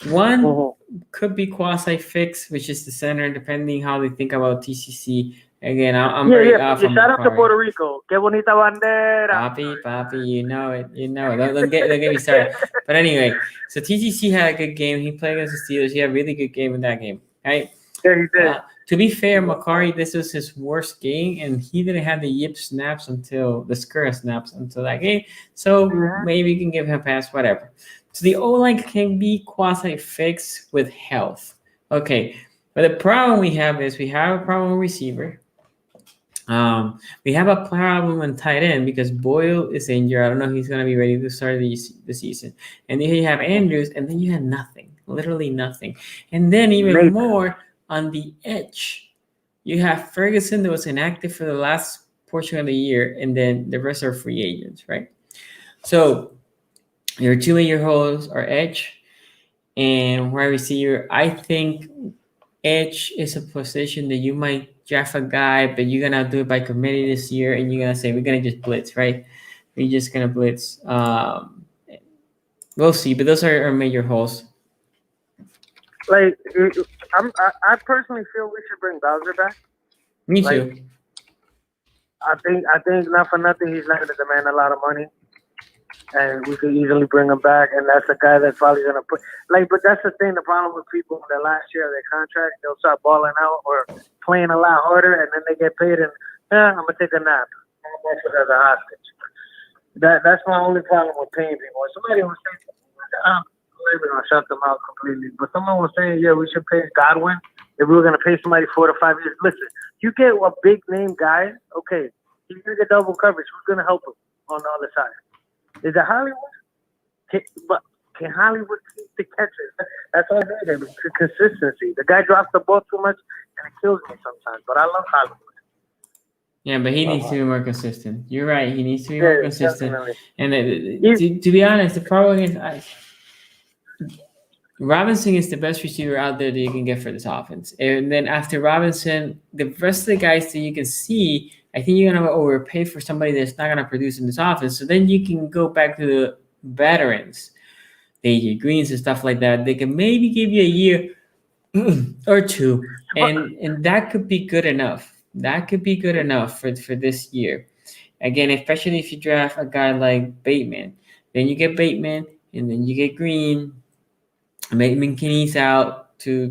One could be quasi fixed, which is the center, depending how they think about TCC. Again, I'm very off on shout out to Macquarie. Puerto Rico. Que bonita bandera. Papi, you know it. Don't get me started. But anyway, so TCC had a good game. He played against the Steelers. He had a really good game in that game, right? Yeah, he did. To be fair, Macquarie, this was his worst game, and he didn't have the yip snaps until the Skura snaps until that game. So maybe you can give him a pass, whatever. So the O-line can be quasi-fixed with health. Okay, but the problem we have is we have a problem with receiver. We have a problem on tight end because Boyle is injured. I don't know if he's going to be ready to start the season. And then you have Andrews, and then you have nothing, literally nothing. And then even more on the edge, you have Ferguson that was inactive for the last portion of the year, and then the rest are free agents, right? So your 2 major holes are edge and wide receiver. I think edge is a position that you might draft a guy, but you're going to do it by committee this year, and you're going to say, we're going to just blitz, right? We're just going to blitz. We'll see, but those are our major holes. Like, I personally feel we should bring Bowser back. Me too. I think not for nothing, he's not going to demand a lot of money, and we could easily bring him back. And that's a guy that's probably going to put But that's the thing. The problem with people in the last year of their contract, they'll start balling out or playing a lot harder, and then they get paid, and I'm gonna take a nap. I'm gonna go for it as a hostage. That's my only problem with paying people. Somebody was saying, I'm maybe gonna shut them out completely, but someone was saying, yeah, we should pay Godwin if we were gonna pay somebody 4 to 5 years. Listen, you get a big name guy, okay, he's gonna get double coverage. Who's gonna help him on the other side? Is it Hollywood? Can Hollywood keep the catches? That's all I need. It's consistency. The guy drops the ball too much, and it kills me sometimes. But I love Hollywood. Yeah, but he needs to be more consistent. You're right. He needs to be more consistent. Definitely. And to be honest, the problem is Robinson is the best receiver out there that you can get for this offense. And then after Robinson, the rest of the guys that you can see, I think you're going to overpay for somebody that's not going to produce in this offense. So then you can go back to the veterans, the AJ Greens and stuff like that. They can maybe give you a year or 2, and that could be good enough. That could be good enough for this year. Again, especially if you draft a guy like Bateman. Then you get Bateman, and then you get Green. Bateman can ease out to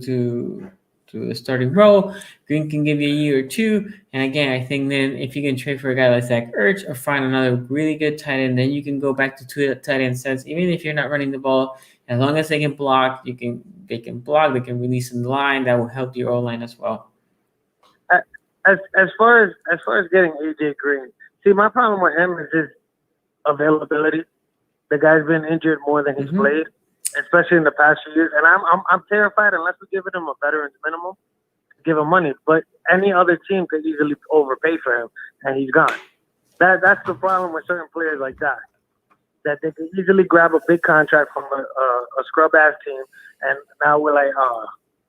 the starting role. Green can give you a year or 2. And again, I think then if you can trade for a guy like Zach Ertz or find another really good tight end, then you can go back to 2 tight end sets. Even if you're not running the ball, as long as they can block, they can block, they can release in the line. That will help your O-line as well. As far as getting AJ Green, see, my problem with him is his availability. The guy's been injured more than he's played, especially in the past few years. And I'm terrified unless we give him a veteran's minimum, give him money. But any other team could easily overpay for him, and he's gone. That's the problem with certain players like that. That they can easily grab a big contract from a scrub ass team, and now we're like,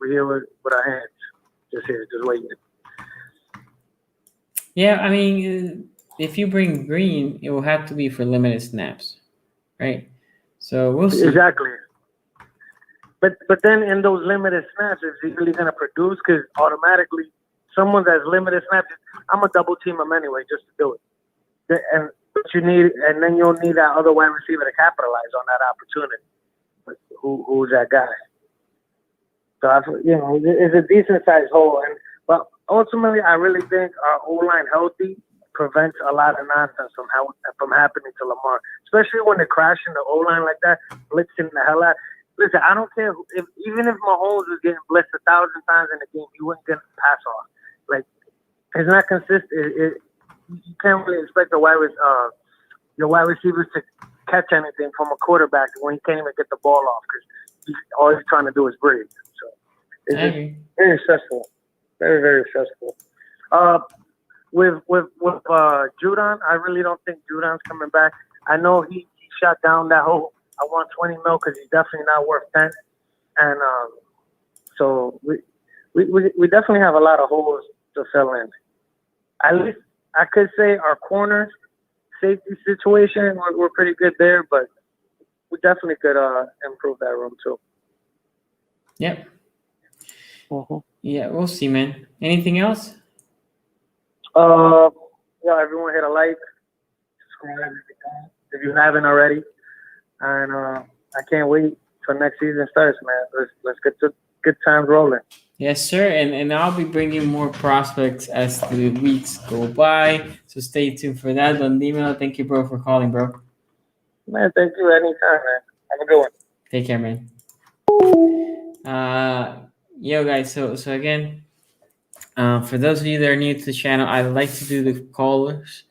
we're here with our hands, just waiting. Yeah, I mean, if you bring Green, it will have to be for limited snaps, right? So we'll see. Exactly. But then in those limited snaps, is he really gonna produce? Because automatically, someone that's limited snaps, I'm a double team him anyway just to do it. And then you'll need that other wide receiver to capitalize on that opportunity. But who's that guy? So it's a decent sized hole, but ultimately, I really think our O-line healthy prevents a lot of nonsense from happening to Lamar, especially when they're crashing the O-line like that, blitzing the hell out. Listen, I don't care even if Mahomes was getting blitzed 1,000 times in the game, he wouldn't get a pass off. Like, it's not consistent. You can't really expect your wide receivers to catch anything from a quarterback when he can't even get the ball off because all he's trying to do is breathe. So it's very stressful. Very, very stressful. With Judon, I really don't think Judon's coming back. I know he shot down that whole I want 20 mil because he's definitely not worth 10. And so we definitely have a lot of holes to fill in. At least I could say our corners safety situation we're pretty good there, but we definitely could improve that room too. Yep. Mm-hmm. Yeah, we'll see, man. Anything else? Everyone hit a like, subscribe if you haven't already, and I can't wait till next season starts, man. Let's get to good times rolling. Yes, sir. And I'll be bringing more prospects as the weeks go by. So stay tuned for that. Don Dimo, thank you, bro, for calling, bro. Man, thank you anytime, man. Have a good one. Take care, man. Yo, guys. So again, for those of you that are new to the channel, I like to do the callers,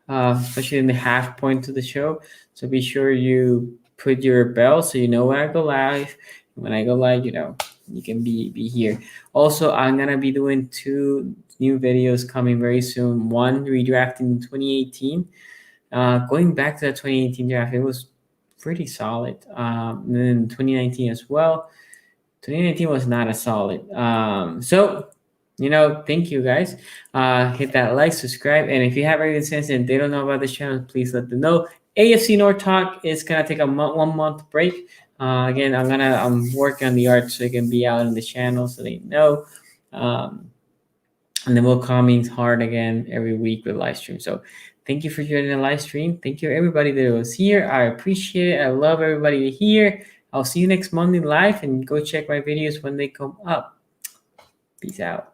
especially in the half point to the show. So be sure you put your bell so you know when I go live. When I go live, you can be here. Also, I'm gonna be doing 2 new videos coming very soon. One, redrafting 2018. Going back to the 2018 draft, it was pretty solid. And then 2019 as well. 2019 was not as solid. So thank you guys. Hit that like, subscribe, and if you have anything since and they don't know about the channel, please let them know. AFC North Talk is gonna take a 1 month break. Again, I'm working on the art so it can be out on the channel so they know. And then we'll coming hard again every week with live stream. So thank you for joining the live stream. Thank you everybody that was here. I appreciate it. I love everybody here. I'll see you next Monday live, and go check my videos when they come up. Peace out.